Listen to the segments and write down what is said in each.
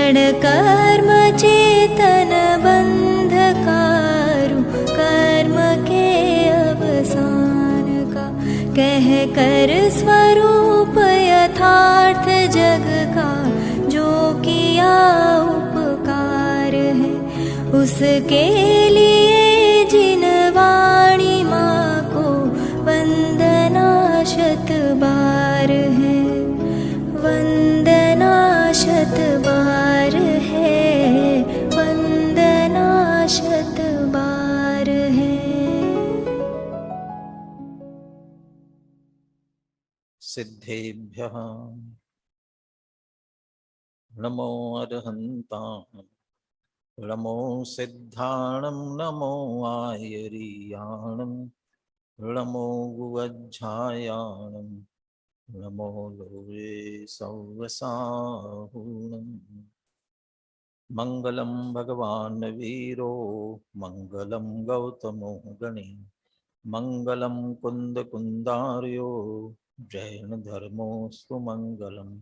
क्षण कर्म चेतन बंधकारु, कर्म के अवसान का कह कर स्वरूप यथार्थ जग का, जो किया उपकार है उसके लिए जिन वाणी माँ को वंदना शत बार है, वंदना शत बार है, वंदना शत बार है। सिद्धेभ्यः नमो अरहन्तां, नमो सिद्धाणं, नमो आयरीयाणं, नमो गुवज्झायाणं, नमो लोये सव्वसाहूणम्। मंगलम भगवान् वीरो, मंगलम गौतमो गणे, मंगलम कुंद कुंदार्यो, जैन धर्मोस्तु मंगलम।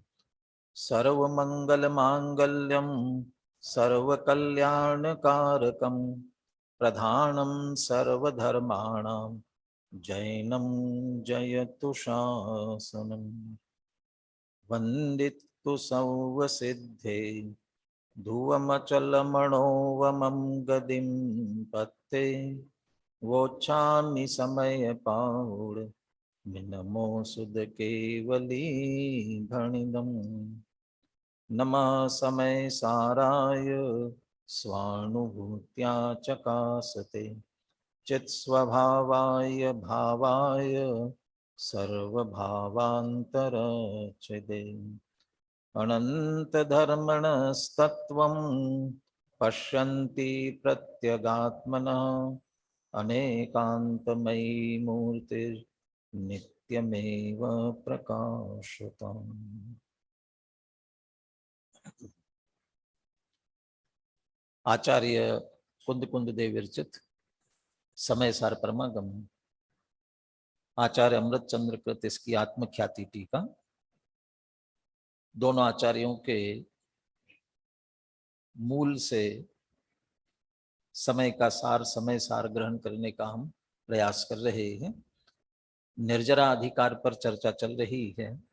सर्वमंगल मांगल्यम सर्वकल्याणकारकम, प्रधानम सर्वधर्माणां जैनम जयतु शासनम। वंदितु सर्वसिद्धे ध्रुवमचलमणोवमं गदिं पत्ते, वोच्छामि समयपाउड मिनमो सुद केवली भणिदम्। नमः समय साराय स्वानुभूत्या चकासते, चित्स्वभावाय भावाय सर्वभावान्तरच्छिदे। अनन्तधर्मणस्तत्त्वं पश्यन्ति प्रत्यगात्मनः, अनेकान्तमयी मूर्तिर्नित्यमेव प्रकाशताम्। आचार्य कुंद कुंद देव विरचित समय सार परमागम, आचार्य अमृत चंद्र कृत इसकी आत्मख्याति टीका, दोनों आचार्यों के मूल से समय का सार, समय सार ग्रहण करने का हम प्रयास कर रहे हैं। निर्जरा अधिकार पर चर्चा चल रही है।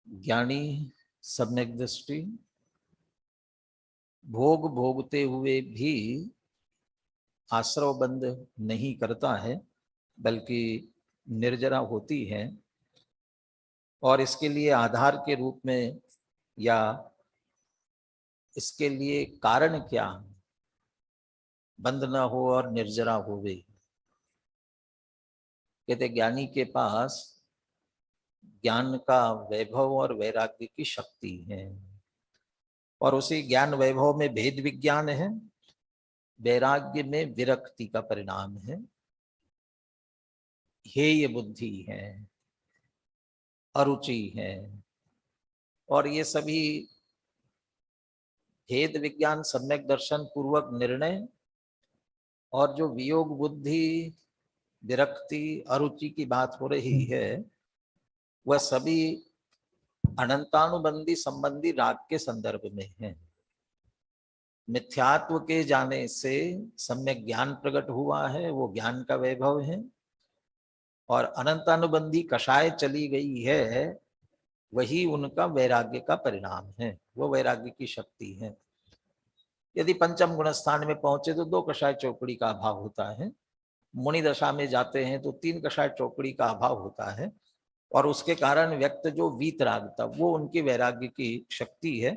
ज्ञानी सम्यक दृष्टि भोग भोगते हुए भी आश्रव बंध नहीं करता है, बल्कि निर्जरा होती है, और इसके लिए आधार के रूप में या इसके लिए कारण क्या, बंध न हो और निर्जरा होवे। कहते ज्ञानी के पास ज्ञान का वैभव और वैराग्य की शक्ति है, और उसी ज्ञान वैभव में भेद विज्ञान है, वैराग्य में विरक्ति का परिणाम है, हेय बुद्धि है, अरुचि है, और ये सभी भेद विज्ञान सम्यक दर्शन पूर्वक निर्णय और जो वियोग बुद्धि, विरक्ति, अरुचि की बात हो रही है, वह सभी अनंतानुबंधी संबंधी राग के संदर्भ में है। मिथ्यात्व के जाने से सम्यक ज्ञान प्रकट हुआ है, वो ज्ञान का वैभव है, और अनंतानुबंधी कषाय चली गई है, वही उनका वैराग्य का परिणाम है, वो वैराग्य की शक्ति है। यदि पंचम गुण स्थान में पहुंचे तो 2 कषाय चौकड़ी का अभाव होता है, मुनि दशा में जाते हैं तो 3 कषाय चौकड़ी का अभाव होता है, और उसके कारण व्यक्त जो वीतरागता, वो उनकी वैराग्य की शक्ति है,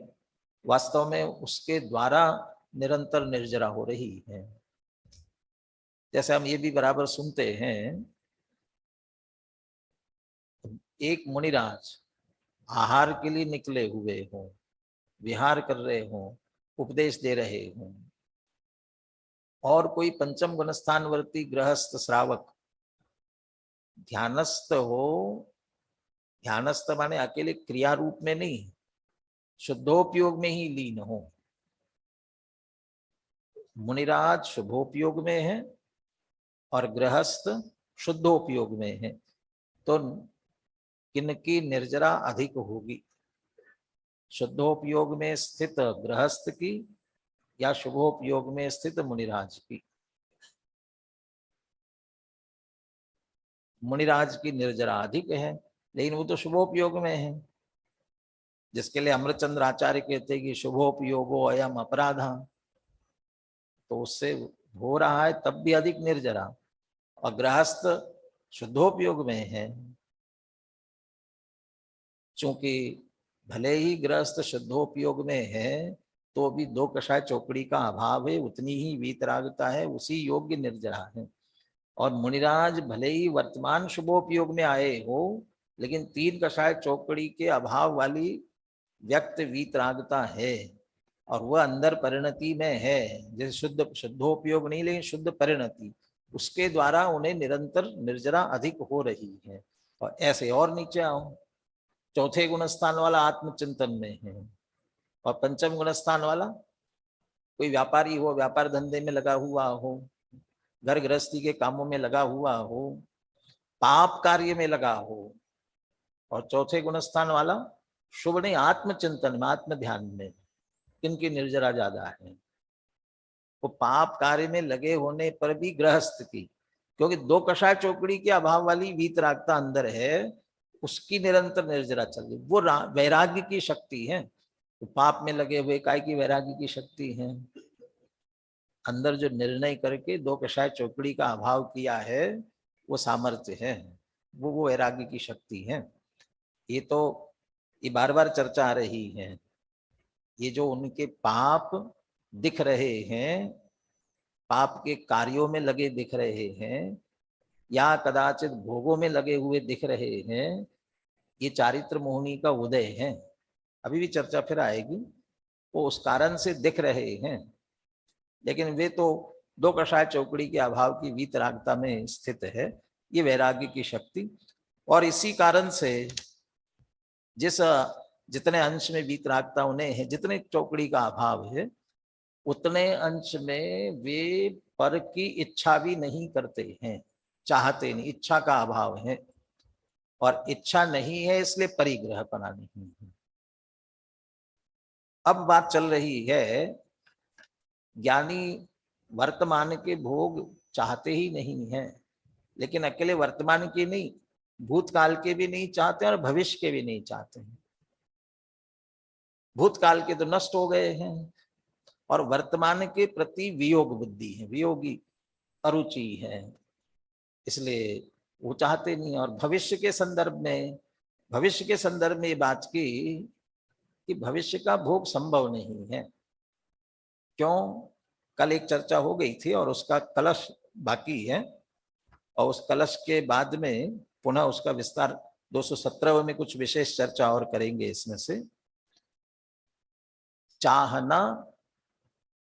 वास्तव में उसके द्वारा निरंतर निर्जरा हो रही है। जैसे हम ये भी बराबर सुनते हैं, एक मुनिराज आहार के लिए निकले हुए हों, विहार कर रहे हों, उपदेश दे रहे हों, और कोई पंचम गुणस्थानवर्ती गृहस्थ श्रावक ध्यानस्थ हो, ध्यानस्थ माने अकेले क्रिया रूप में नहीं, शुद्धोपयोग में ही लीन हो। मुनिराज शुभोपयोग में है और गृहस्थ शुद्धोपयोग में है, तो किनकी निर्जरा अधिक होगी? शुद्धोपयोग में स्थित गृहस्थ की या शुभोपयोग में स्थित मुनिराज की? मुनिराज की निर्जरा अधिक है, लेकिन वो तो शुभोपयोग में है, जिसके लिए अमृतचंद्र आचार्य कहते हैं कि शुभोपयोगो अयम अपराधा, तो उससे हो रहा है तब भी अधिक निर्जरा। और गृहस्थ शुद्धोपयोग में है, चूंकि भले ही गृहस्थ शुद्धोपयोग में है तो भी दो कषाय चौकड़ी का अभाव है, उतनी ही वीतरागता है, उसी योग्य निर्जरा है। और मुनिराज भले ही वर्तमान शुभोपयोग में आए हो, लेकिन तीन कषाय चौकड़ी के अभाव वाली व्यक्त वीतरागता है, और वह अंदर परिणति में है, जैसे शुद्धोपयोग नहीं लेकिन शुद्ध परिणति, उसके द्वारा उन्हें निरंतर निर्जरा अधिक हो रही है। और ऐसे और नीचे आओ, चौथे गुणस्थान वाला आत्मचिंतन में है, और पंचम गुणस्थान वाला कोई व्यापारी हो, व्यापार धंधे में लगा हुआ हो, घर गृहस्थी के कामों में लगा हुआ हो, पाप कार्य में लगा हो, और चौथे गुणस्थान वाला शुभ नहीं, आत्मचिंतन में, आत्म ध्यान में, किनकी निर्जरा ज्यादा है? वो पाप कार्य में लगे होने पर भी गृहस्थ की, क्योंकि दो कषाय चौकड़ी के अभाव वाली वीतरागता अंदर है, उसकी निरंतर निर्जरा चल रही, वो वैराग्य की शक्ति है। तो पाप में लगे हुए काय की वैराग्य की शक्ति है? अंदर जो निर्णय करके दो कषाय चौकड़ी का अभाव किया है, वो सामर्थ्य है, वो वैराग्य की शक्ति है। ये तो ये बार बार चर्चा आ रही है। ये जो उनके पाप दिख रहे हैं, पाप के कार्यों में लगे दिख रहे हैं, या कदाचित भोगों में लगे हुए दिख रहे हैं, ये चारित्र मोहिनी का उदय है। अभी भी चर्चा फिर आएगी। वो उस कारण से दिख रहे हैं, लेकिन वे तो दो कषाय चौकड़ी के अभाव की वीतरागता में स्थित है, ये वैराग्य की शक्ति। और इसी कारण से जितने अंश में वीतरागता उन्हें है, जितने चौकड़ी का अभाव है, उतने अंश में वे पर की इच्छा भी नहीं करते हैं, चाहते नहीं, इच्छा का अभाव है। और इच्छा नहीं है इसलिए परिग्रहपना नहीं है। अब बात चल रही है, ज्ञानी वर्तमान के भोग चाहते ही नहीं है, लेकिन अकेले वर्तमान के नहीं, भूतकाल के भी नहीं चाहते और भविष्य के भी नहीं चाहते हैं। भूतकाल के तो नष्ट हो गए हैं, और वर्तमान के प्रति वियोग बुद्धि है, वियोगी अरुचि है, इसलिए वो चाहते नहीं। और भविष्य के संदर्भ में ये बात की कि भविष्य का भोग संभव नहीं है। क्यों? कल एक चर्चा हो गई थी और उसका कलश बाकी है, और उस कलश के बाद में पुनः उसका विस्तार 217 में कुछ विशेष चर्चा और करेंगे। इसमें से चाहना,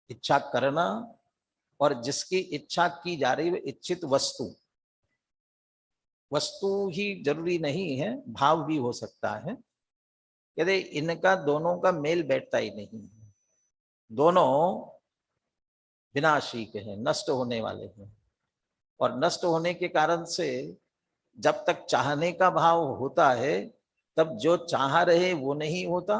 इच्छा करना, और जिसकी इच्छा की जा रही है इच्छित वस्तु ही जरूरी नहीं है, भाव भी हो सकता है। यदि इनका दोनों का मेल बैठता ही नहीं है, दोनों विनाशी के हैं, नष्ट होने वाले हैं, और नष्ट होने के कारण से जब तक चाहने का भाव होता है तब जो चाह रहे वो नहीं होता,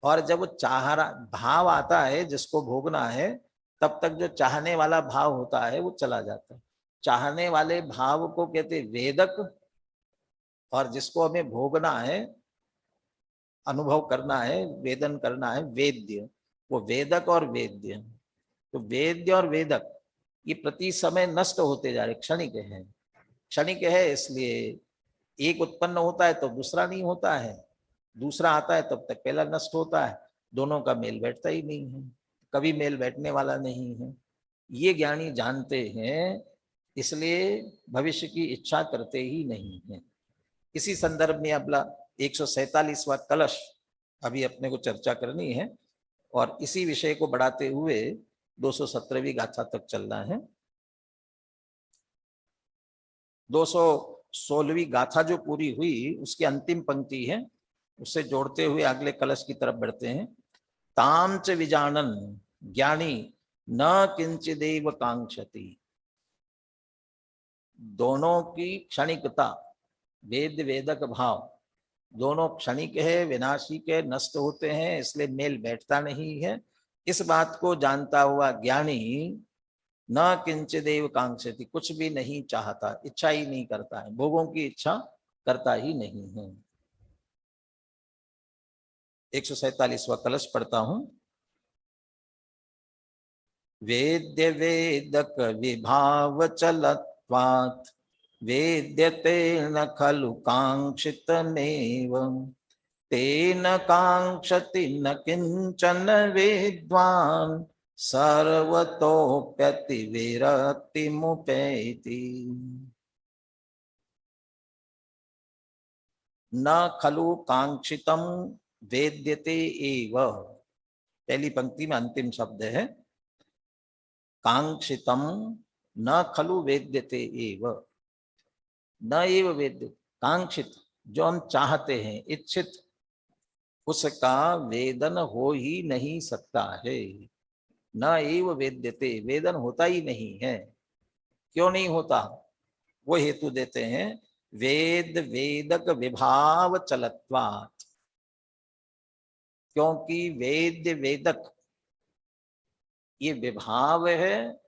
और जब वो चाह भाव आता है जिसको भोगना है, तब तक जो चाहने वाला भाव होता है वो चला जाता है। चाहने वाले भाव को कहते वेदक, और जिसको हमें भोगना है, अनुभव करना है, वेदन करना है, वेद्य। वो वेदक और वेद्य, तो वेद्य और वेदक ये प्रति समय नष्ट होते जा रहे, क्षणिक है। क्षणिक है इसलिए एक उत्पन्न होता है तो दूसरा नहीं होता है, दूसरा आता है तब तक पहला नष्ट होता है, दोनों का मेल बैठता ही नहीं है, कभी मेल बैठने वाला नहीं है। ये ज्ञानी जानते हैं, इसलिए भविष्य की इच्छा करते ही नहीं है। इसी संदर्भ में अगला 147वां कलश अभी अपने को चर्चा करनी है, और इसी विषय को बढ़ाते हुए 217वीं गाथा तक चलना है। 216वीं गाथा जो पूरी हुई उसकी अंतिम पंक्ति है, उससे जोड़ते हुए अगले कलश की तरफ बढ़ते हैं। तांच विजानन ज्ञानी न किंचिदेव कांक्षति। दोनों की क्षणिकता, वेद वेदक भाव दोनों क्षणिक है, विनाशी के, नष्ट होते हैं, इसलिए मेल बैठता नहीं है। इस बात को जानता हुआ ज्ञानी न किंचिदेव कांक्षति, कुछ भी नहीं चाहता, इच्छा ही नहीं करता है, भोगों की इच्छा करता ही नहीं है। 147वां कलश पढ़ता हूं। वेद्य वेदक विभाव चलत्वात् वेद्यते न खलु कांक्षितमेव तेन कांक्षति न किंचन विद्वान् सर्वतोप्यति विरक्तिमुपैति। न खलु कांक्षितम वेद्यते एव, पहली पंक्ति में अंतिम शब्द है कांक्षितम न खलु वेद्यते एव, न एव वेद्य, कांक्षित जो हम चाहते हैं, इच्छित, उसका वेदन हो ही नहीं सकता है। न एव वेद्यते, वेदन होता ही नहीं है। क्यों नहीं होता? वो हेतु देते हैं, वेद वेदक विभाव चलत्वात्, क्योंकि वेद्य वेदक ये विभाव है,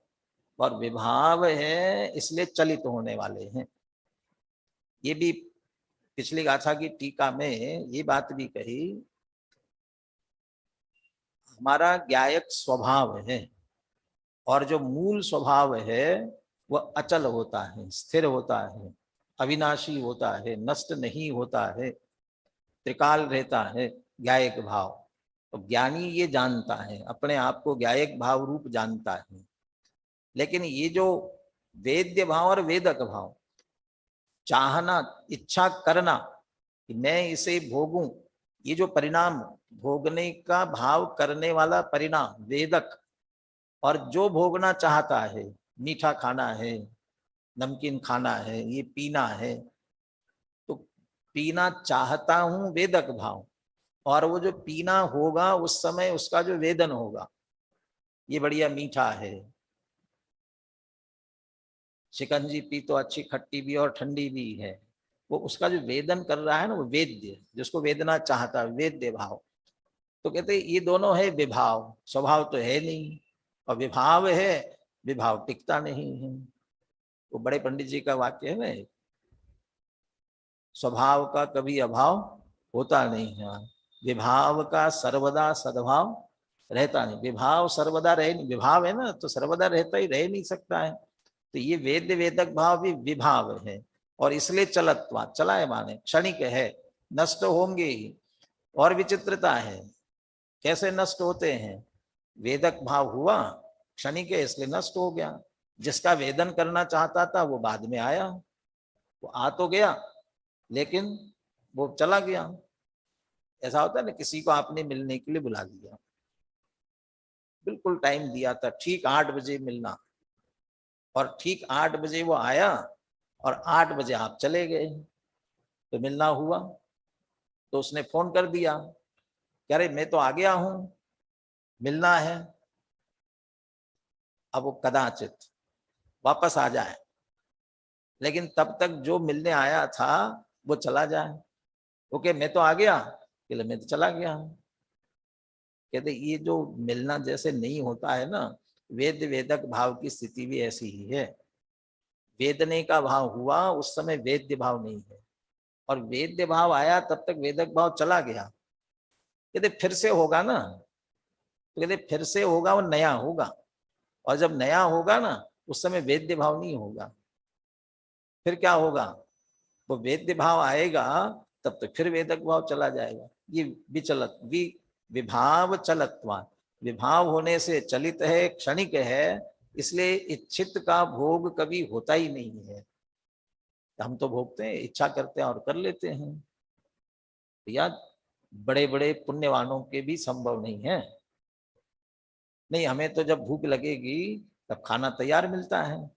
और विभाव है इसलिए चलित होने वाले हैं। ये भी पिछली गाथा की टीका में ये बात भी कही, हमारा ज्ञायक स्वभाव है, और जो मूल स्वभाव है वह अचल होता है, स्थिर होता है, अविनाशी होता है, नष्ट नहीं होता है, त्रिकाल रहता है ज्ञायक भाव। तो ज्ञानी ये जानता है, अपने आप को ज्ञायक भाव रूप जानता है। लेकिन ये जो वेद्य भाव और वेदक भाव, चाहना, इच्छा करना कि मैं इसे भोगूं, ये जो परिणाम, भोगने का भाव करने वाला परिणाम वेदक, और जो भोगना चाहता है, मीठा खाना है, नमकीन खाना है, ये पीना है, तो पीना चाहता हूं वेदक भाव, और वो जो पीना होगा उस समय उसका जो वेदन होगा, ये बढ़िया मीठा है, शिकंजी पी तो अच्छी, खट्टी भी और ठंडी भी है, वो उसका जो वेदन कर रहा है ना, वो वेद्य, जिसको वेदना चाहता है, वेद्य भाव। तो कहते ये दोनों है विभाव, स्वभाव तो है नहीं, और विभाव है, विभाव टिकता नहीं है। वो बड़े पंडित जी का वाक्य है ना, स्वभाव का कभी अभाव होता नहीं है, विभाव का सर्वदा सद्भाव रहता नहीं। विभाव सर्वदा रह, विभाव है ना तो सर्वदा रहता ही रह नहीं सकता है। तो ये वेद्य वेदक भाव भी विभाव है, और इसलिए चलत्वा, चला है माने क्षणिक है, नष्ट होंगे ही। और विचित्रता है, कैसे नष्ट होते हैं? वेदक भाव हुआ, क्षणिक है इसलिए नष्ट हो गया। जिसका वेदन करना चाहता था वो बाद में आया, वो आ तो गया लेकिन वो चला गया। ऐसा होता है ना, किसी को आपने मिलने के लिए बुला लिया, बिल्कुल टाइम दिया था, ठीक 8 बजे मिलना, और ठीक 8 बजे वो आया और 8 बजे आप चले गए। तो मिलना हुआ, तो उसने फोन कर दिया, कह रहे मैं तो आ गया हूं, मिलना है। अब वो कदाचित वापस आ जाए, लेकिन तब तक जो मिलने आया था वो चला जाए। ओके मैं तो आ गया, कहले मैं तो चला गया। कहते ये जो मिलना जैसे नहीं होता है ना, वेद वेदक भाव की स्थिति भी ऐसी ही है। वेदने का भाव हुआ उस समय वेद्य भाव नहीं है, और वेद्य भाव आया तब तक वेदक भाव चला गया। कहते फिर से होगा ना, तो कहते फिर से होगा, वो नया होगा, और जब नया होगा ना उस समय वेद्य भाव नहीं होगा। फिर क्या होगा? वो वेद्य भाव आएगा तब तक फिर वेदक भाव चला जाएगा। ये विचलत विभाव चलत्वा, विभाव होने से चलित है, क्षणिक है, इसलिए इच्छित का भोग कभी होता ही नहीं है। हम तो भोगते हैं, इच्छा करते हैं और कर लेते हैं। या बड़े बड़े पुण्यवानों के भी संभव नहीं है। नहीं, हमें तो जब भूख लगेगी तब खाना तैयार मिलता है।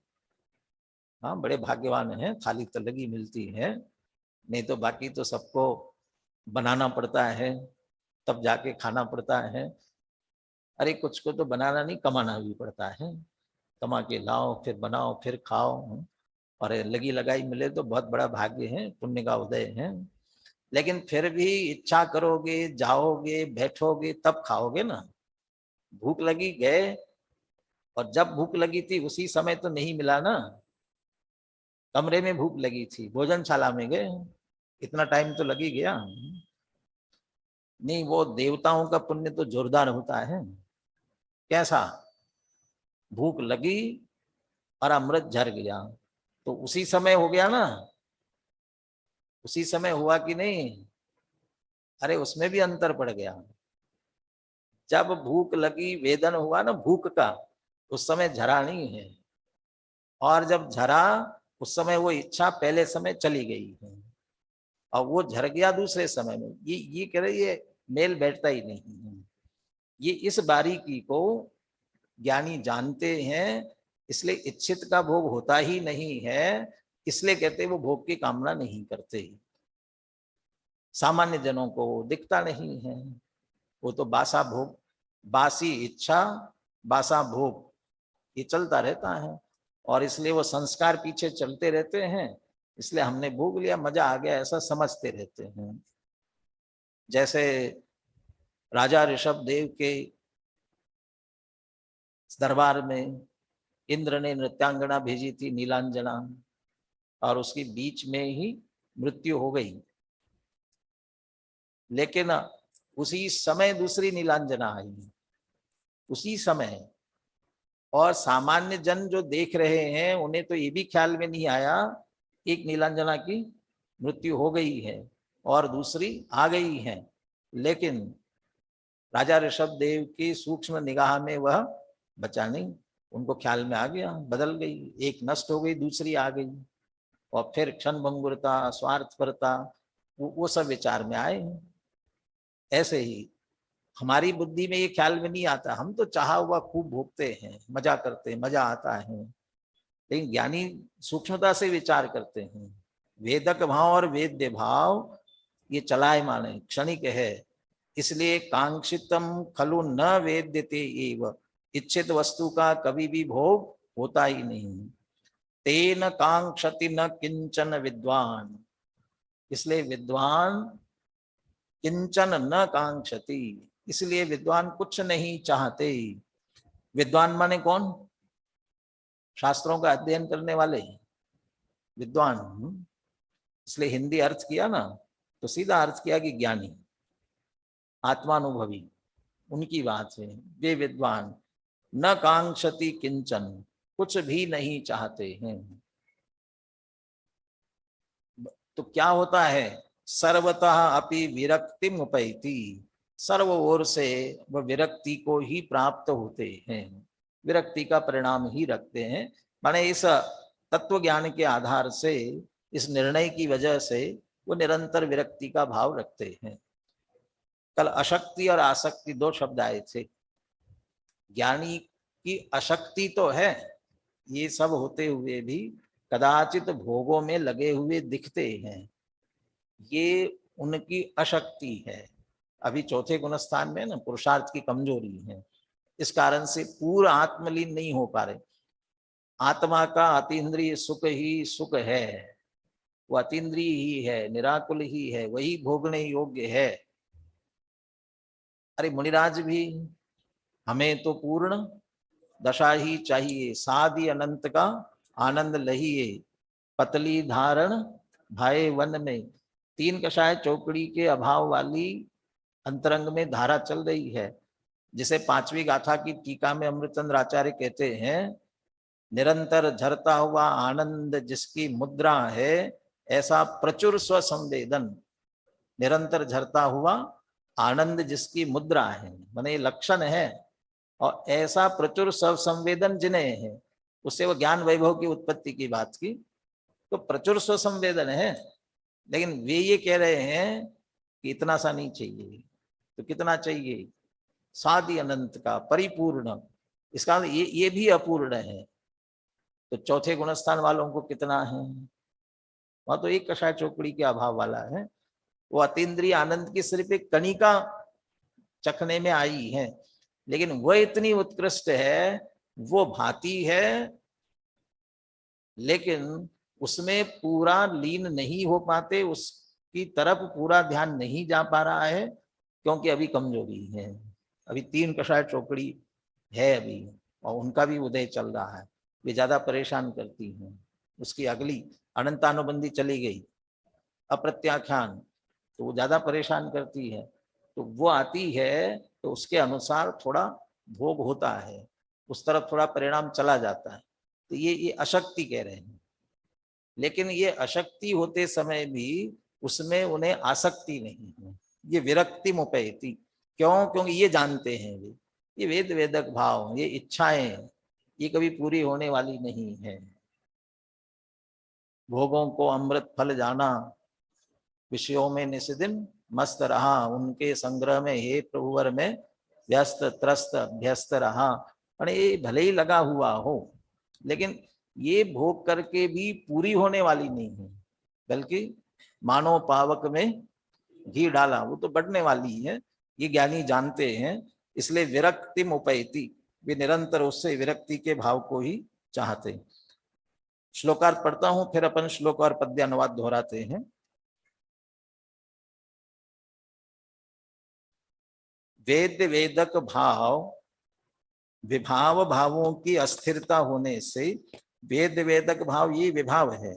हाँ, बड़े भाग्यवान हैं, थाली तो लगी मिलती है, नहीं तो बाकी तो सबको बनाना पड़ता है, तब जाके खाना पड़ता है। अरे कुछ को तो बनाना नहीं, कमाना भी पड़ता है, कमा के लाओ, फिर बनाओ, फिर खाओ। और लगी लगाई मिले तो बहुत बड़ा भाग्य है, पुण्य का उदय है। लेकिन फिर भी इच्छा करोगे, जाओगे, बैठोगे, तब खाओगे ना। भूख लगी गए, और जब भूख लगी थी उसी समय तो नहीं मिला ना। कमरे में भूख लगी थी, भोजनशाला में गए, इतना टाइम तो लग ही गया। नहीं, वो देवताओं का पुण्य तो जोरदार होता है। कैसा? भूख लगी और अमृत झर गया, तो उसी समय हो गया ना। उसी समय हुआ कि नहीं? अरे उसमें भी अंतर पड़ गया। जब भूख लगी, वेदन हुआ ना भूख का, उस समय झरा नहीं है। और जब झरा, उस समय वो इच्छा पहले समय चली गई है, और वो झर गया दूसरे समय में। ये कह रहे, ये मेल बैठता ही नहीं है। ये इस बारीकी को ज्ञानी जानते हैं, इसलिए इच्छित का भोग होता ही नहीं है। इसलिए कहते वो भोग की कामना नहीं करते। सामान्य जनों को दिखता नहीं है, वो तो बासा भोग, बासी इच्छा, बासा भोग, ये चलता रहता है। और इसलिए वो संस्कार पीछे चलते रहते हैं, इसलिए हमने भोग लिया, मजा आ गया, ऐसा समझते रहते हैं। जैसे राजा ऋषभ देव के दरबार में इंद्र ने नृत्यांगना भेजी थी, नीलांजना, और उसकी बीच में ही मृत्यु हो गई। लेकिन उसी समय दूसरी नीलांजना आई, उसी समय। और सामान्य जन जो देख रहे हैं, उन्हें तो ये भी ख्याल में नहीं आया एक नीलांजना की मृत्यु हो गई है और दूसरी आ गई है। लेकिन राजा ऋषभ देव की सूक्ष्म निगाह में वह बचा नहीं, उनको ख्याल में आ गया, बदल गई, एक नष्ट हो गई, दूसरी आ गई। और फिर क्षण भंगुरता, स्वार्थपरता, वो सब विचार में आए। ऐसे ही हमारी बुद्धि में ये ख्याल में नहीं आता, हम तो चाहा हुआ खूब भोगते हैं, मजा करते हैं, मजा आता है। लेकिन ज्ञानी सूक्ष्मता से विचार करते हैं। वेदक भाव और वेद्य भाव ये चलायमान है, क्षणिक है। इसलिए कांक्षितम खलु न वेद्यते एव, इच्छित वस्तु का कभी भी भोग होता ही नहीं। तेन कांक्षति न किंचन विद्वान, इसलिए विद्वान किंचन न कांक्षति, इसलिए विद्वान कुछ नहीं चाहते। विद्वान माने कौन? शास्त्रों का अध्ययन करने वाले विद्वान। इसलिए हिंदी अर्थ किया ना, तो सीधा अर्थ किया कि ज्ञानी, आत्मानुभवी, उनकी बात है। वे विद्वान न कांक्षति किंचन, कुछ भी नहीं चाहते हैं। तो क्या होता है? सर्वतः अपि विरक्ति उपैति, सर्व ओर से वह विरक्ति को ही प्राप्त होते हैं, विरक्ति का परिणाम ही रखते हैं। माने इस तत्व ज्ञान के आधार से, इस निर्णय की वजह से वो निरंतर विरक्ति का भाव रखते हैं। कल अशक्ति और आसक्ति दो शब्द आए थे। ज्ञानी की अशक्ति तो है, ये सब होते हुए भी कदाचित भोगों में लगे हुए दिखते हैं, ये उनकी अशक्ति है। अभी चौथे गुणस्थान में ना पुरुषार्थ की कमजोरी है, इस कारण से पूर्ण आत्मलीन नहीं हो पा रहे। आत्मा का अतीन्द्रिय सुख ही सुख है, वो अतीन्द्रिय ही है, निराकुल ही है, वही भोगने योग्य है। अरे मुनिराज भी, हमें तो पूर्ण दशा ही चाहिए, सादि अनंत का आनंद लहिए, पतली धारण भाई वन में। तीन कषाय चौकड़ी के अभाव वाली अंतरंग में धारा चल रही है, जिसे पांचवी गाथा की टीका में अमृतचंद्र आचार्य कहते हैं, निरंतर झरता हुआ आनंद जिसकी मुद्रा है, ऐसा प्रचुर स्वसंवेदन। निरंतर झरता हुआ आनंद जिसकी मुद्रा है, माने लक्षण है। और ऐसा प्रचुर स्वसंवेदन जिन्हें है, उससे वो ज्ञान वैभव की उत्पत्ति की बात की, तो प्रचुर स्वसंवेदन है। लेकिन वे ये कह रहे हैं कि इतना सा नहीं चाहिए, तो कितना चाहिए? सादि अनंत का परिपूर्ण। इसका ये भी अपूर्ण है, तो चौथे गुणस्थान वालों को कितना है? वहां तो एक कषाय चौकड़ी के अभाव वाला है, वो अतीन्द्रिय आनंद की सिर्फ एक कणिका चखने में आई है, लेकिन वह इतनी उत्कृष्ट है, वो भाती है, लेकिन उसमें पूरा लीन नहीं हो पाते, उस की तरफ पूरा ध्यान नहीं जा पा रहा है, क्योंकि अभी कमजोरी है। अभी 3 कषाय चौकड़ी है अभी, और उनका भी उदय चल रहा है, वे ज्यादा परेशान करती हैं। उसकी अगली अनंतानुबंधी चली गई, अप्रत्याख्यान, तो वो ज्यादा परेशान करती है। तो वो आती है तो उसके अनुसार थोड़ा भोग होता है, उस तरफ थोड़ा परिणाम चला जाता है। तो ये अशक्ति कह रहे हैं। लेकिन ये अशक्ति होते समय भी उसमें उन्हें आसक्ति नहीं है, ये विरक्ति मुपैति। क्यों? क्योंकि ये जानते हैं वे, ये वेद वेदक भाव, ये इच्छाएं, ये कभी पूरी होने वाली नहीं है। भोगों को अमृत फल जाना, विषयों में निस्दिन मस्त रहा, उनके संग्रह में हे प्रभुवर में व्यस्त त्रस्त अभ्यस्त रहा। अरे ये भले ही लगा हुआ हो, लेकिन ये भोग करके भी पूरी होने वाली नहीं है, बल्कि मानो पावक में घी डाला, वो तो बढ़ने वाली है, ये ज्ञानी जानते हैं। इसलिए विरक्ति मुपैति, वे निरंतर उससे विरक्ति के भाव को ही चाहते। श्लोकार्थ पढ़ता हूं, फिर अपन श्लोक और पद्य अनुवाद दोहराते हैं। वेद वेदक भाव, विभाव भावों की अस्थिरता होने से, वेद वेदक भाव ये विभाव है,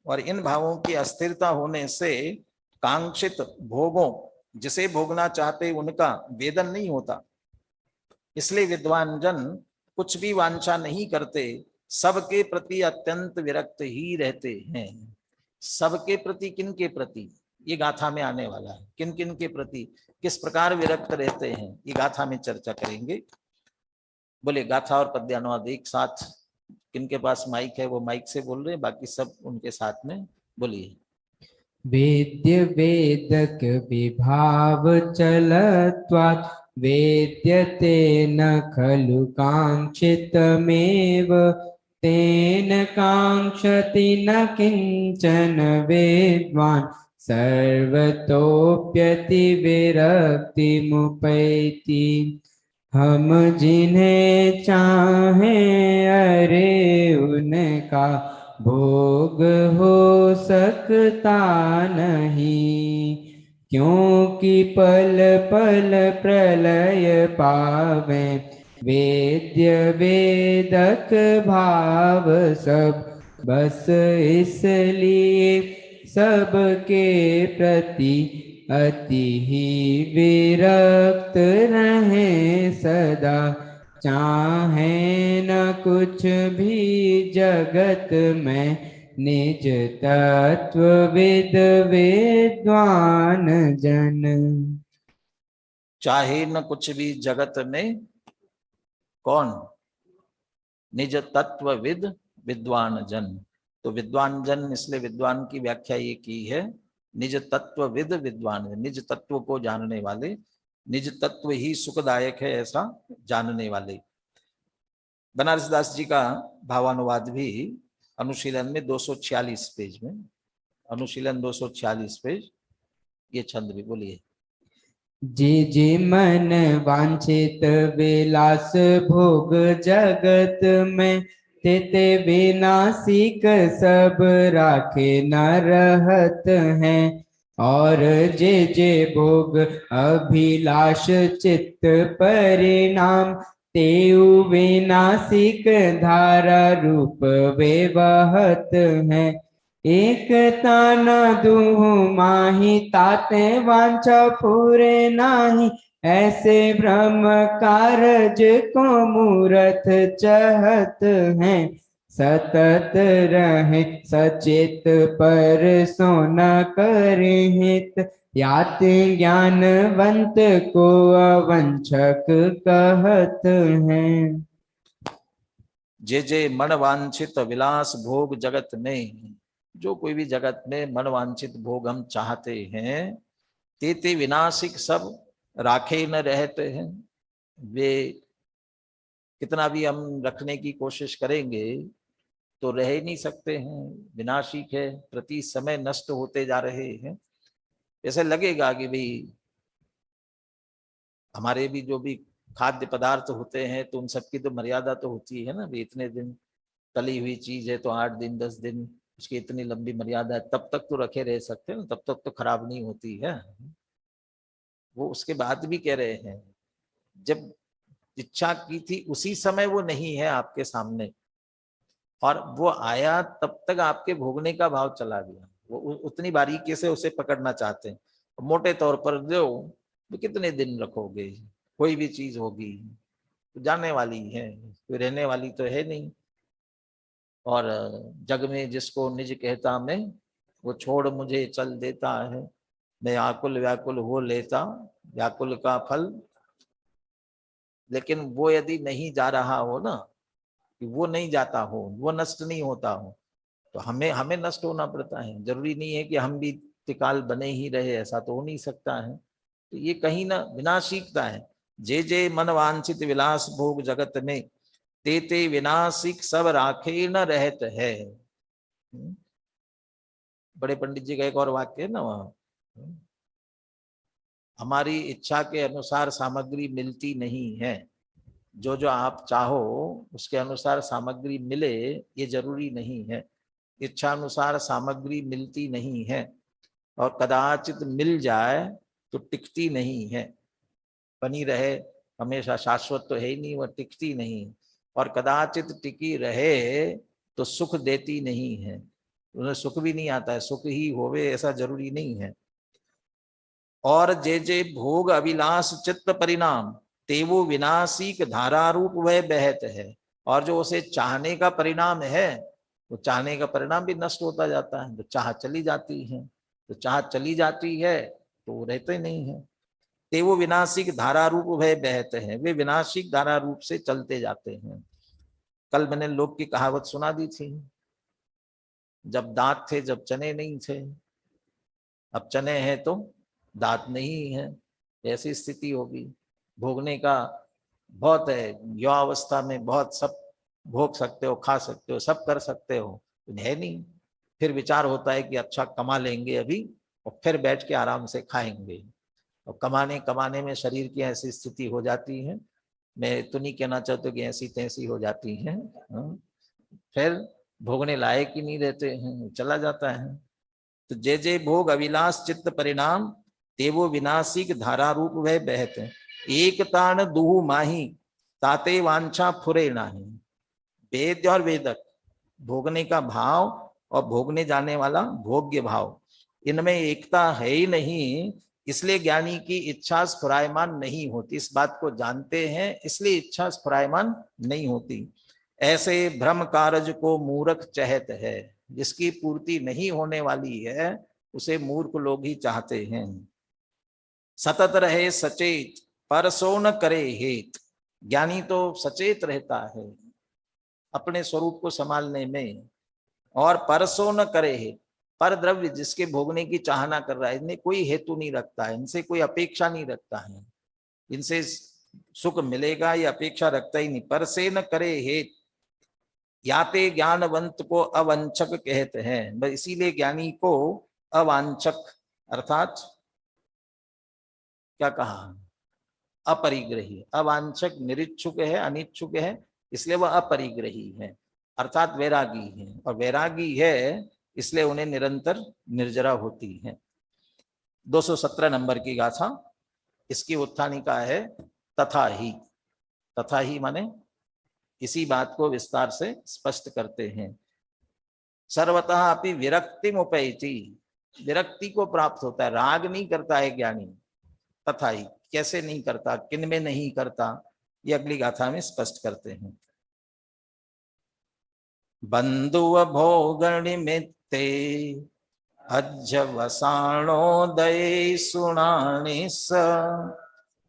और इन भावों की अस्थिरता होने से कांक्षित भोगों, जिसे भोगना चाहते उनका वेदन नहीं होता। इसलिए विद्वान जन कुछ भी वांछा नहीं करते, सबके प्रति अत्यंत विरक्त ही रहते हैं। सबके प्रति, किन के प्रति? ये गाथा में आने वाला है। किन किन के प्रति किस प्रकार विरक्त रहते हैं, ये गाथा में चर्चा करेंगे। बोले गाथा और पद्यानुवाद एक साथ। किनके पास माइक है वो माइक से बोल रहे हैं, बाकी सब उनके साथ में बोलिए। वेद्य वेदक विभाव चलत्वात् वेद्यते न खलु कांक्षितमेव, तेन कांक्षति न किंचन वेद्वान् सर्वतोप्यति विरक्ति मुपैति। हम जिन्हें चाहें अरे उनका भोग हो सकता नहीं, क्योंकि पल पल प्रलय पावे वेद्य वेदक भाव सब। बस इसलिए सबके प्रति अति ही विरक्त रहे सदा, चाहे न कुछ भी जगत में निज तत्वविद विद्वान जन। चाहे न कुछ भी जगत में, कौन? निज तत्वविद विद्वान जन। तो विद्वान जन, इसलिए विद्वान की व्याख्या ये की है, निज तत्वविद विद्वान, निज तत्व को जानने वाले, निज तत्व ही सुखदायक है ऐसा जानने वाले। बनारस दास जी का भावानुवाद भी अनुशीलन में 246 पेज में, अनुशीलन 246 पेज, ये छंद भी बोलिए। जी जी मन वांछित विलास भोग जगत में, तेते विनाशिक सब राखे न रहत हैं। और जे भोग अभिलाष चित्त परिणाम, तेउ विनाशिक धारा रूप वे बहत हैं। एक ताना दुहु माही, ताते वांछा पूरे नाही, ऐसे ब्रह्म कारज को मूरत चहत हैं। सतत रहे सचेत पर सो न करे हित, यात ज्ञानवंत को अवंचक कहत हैं। जे मन वांछित विलास भोग जगत में, जो कोई भी जगत में मन वांछित भोग हम चाहते हैं, ते विनाशिक सब राखे न रहते हैं। वे कितना भी हम रखने की कोशिश करेंगे तो रह ही नहीं सकते हैं, विनाशिक है, प्रति समय नष्ट होते जा रहे हैं। ऐसे लगेगा कि भाई हमारे भी जो भी खाद्य पदार्थ होते हैं तो उन सबकी तो मर्यादा तो होती है ना, भी इतने दिन तली हुई चीज है तो 8 दिन 10 दिन उसकी इतनी लंबी मर्यादा है, तब तक तो रखे रह सकते हैं ना, तब तक तो खराब नहीं होती है। वो उसके बाद भी कह रहे हैं जब इच्छा की थी उसी समय वो नहीं है आपके सामने, और वो आया तब तक आपके भोगने का भाव चला गया। वो उतनी बारीकी से उसे पकड़ना चाहते हैं। मोटे तौर पर जो तो कितने दिन रखोगे, कोई भी चीज होगी तो जाने वाली है, कोई रहने वाली तो है नहीं। और जग में जिसको निज कहता मैं, वो छोड़ मुझे चल देता है। मैं आकुल व्याकुल हो लेता व्याकुल का फल। लेकिन वो यदि नहीं जा रहा हो ना, कि वो नहीं जाता हो, वो नष्ट नहीं होता हो, तो हमें हमें नष्ट होना पड़ता है। जरूरी नहीं है कि हम भी त्रिकाल बने ही रहे, ऐसा तो हो नहीं सकता है। तो ये कहीं ना विनाशिकता है। जे जे मन वांछित विलास भोग जगत में, ते ते विनाशिक सब राखे न रहत है। बड़े पंडित जी का एक और वाक्य है ना वहां, हमारी इच्छा के अनुसार सामग्री मिलती नहीं है। जो जो आप चाहो उसके अनुसार सामग्री मिले ये जरूरी नहीं है। इच्छा अनुसार सामग्री मिलती नहीं है, और कदाचित मिल जाए तो टिकती नहीं है। बनी रहे हमेशा शाश्वत तो है ही नहीं, वह टिकती नहीं। और कदाचित टिकी रहे तो सुख देती नहीं है, उन्हें सुख भी नहीं आता है। सुख ही होवे ऐसा जरूरी नहीं है। और जे जे भोग अभिलाष चित्त परिणाम, तेवो विनाशिक धारा रूप वह बहत है। और जो उसे चाहने का परिणाम है, वो चाहने का परिणाम भी नष्ट होता जाता है। तो चाह चली जाती है, तो चाह चली जाती है तो वो रहते नहीं है। तेवो विनाशिक धारा रूप वह बहत है, वे विनाशिक धारा रूप से चलते जाते हैं। कल मैंने लोक की कहावत सुना दी थी, जब दांत थे जब चने नहीं थे, अब चने हैं तो दांत नहीं है, ऐसी स्थिति होगी। भोगने का बहुत है, युवावस्था में बहुत सब भोग सकते हो, खा सकते हो, सब कर सकते हो, है नहीं। फिर विचार होता है कि अच्छा कमा लेंगे अभी और फिर बैठ के आराम से खाएंगे। और कमाने कमाने में शरीर की ऐसी स्थिति हो जाती है, मैं तो नहीं कहना चाहता कि ऐसी तैसी हो जाती है, फिर भोगने लायक ही नहीं रहते हैं, चला जाता है। तो जे जे भोग अविलास चित्त परिणाम, तेवो विनाशिक धारा रूप वह बहत है। एक तान दुहु माही, ताते वांछा फुरे नाही। वेद्य और वेदक, भोगने का भाव और भोगने जाने वाला भोग्य भाव, इनमें एकता है ही नहीं। इसलिए ज्ञानी की इच्छा स्फुरायमान नहीं होती। इस बात को जानते हैं इसलिए इच्छा स्फुरायमान नहीं होती। ऐसे भ्रम कारज को मूर्ख चहत है, जिसकी पूर्ति नहीं होने वाली है उसे मूर्ख लोग ही चाहते हैं। सतत रहे सचेत, परसो न करे हेत। ज्ञानी तो सचेत रहता है अपने स्वरूप को संभालने में, और परसो न करे हेत, पर द्रव्य जिसके भोगने की चाहना कर रहा है, इनमें कोई हेतु नहीं रखता है, इनसे कोई अपेक्षा नहीं रखता है, इनसे सुख मिलेगा ये अपेक्षा रखता ही नहीं। पर से न करे हेत, याते ज्ञानवंत को अवंचक कहते हैं। बस इसीलिए ज्ञानी को अवांचक अर्थात क्या कहा, अपरिग्रही। अवांछक निरीक्षुक है, अनिच्छुक है, इसलिए वह अपरिग्रही है अर्थात वैरागी है। और वैरागी है इसलिए उन्हें निरंतर निर्जरा होती है। 217 नंबर की गाथा, इसकी उत्थानिका है तथा ही। तथा ही माने इसी बात को विस्तार से स्पष्ट करते हैं। सर्वतः अपि विरक्ति मुपैति, विरक्ति को प्राप्त होता है, राग नहीं करता है ज्ञानी। तथा ही कैसे नहीं करता, किन में नहीं करता, ये अगली गाथा में स्पष्ट करते हैं। बंधुव भोग निमित्ते अज्जवसाणोदये सुनानि स,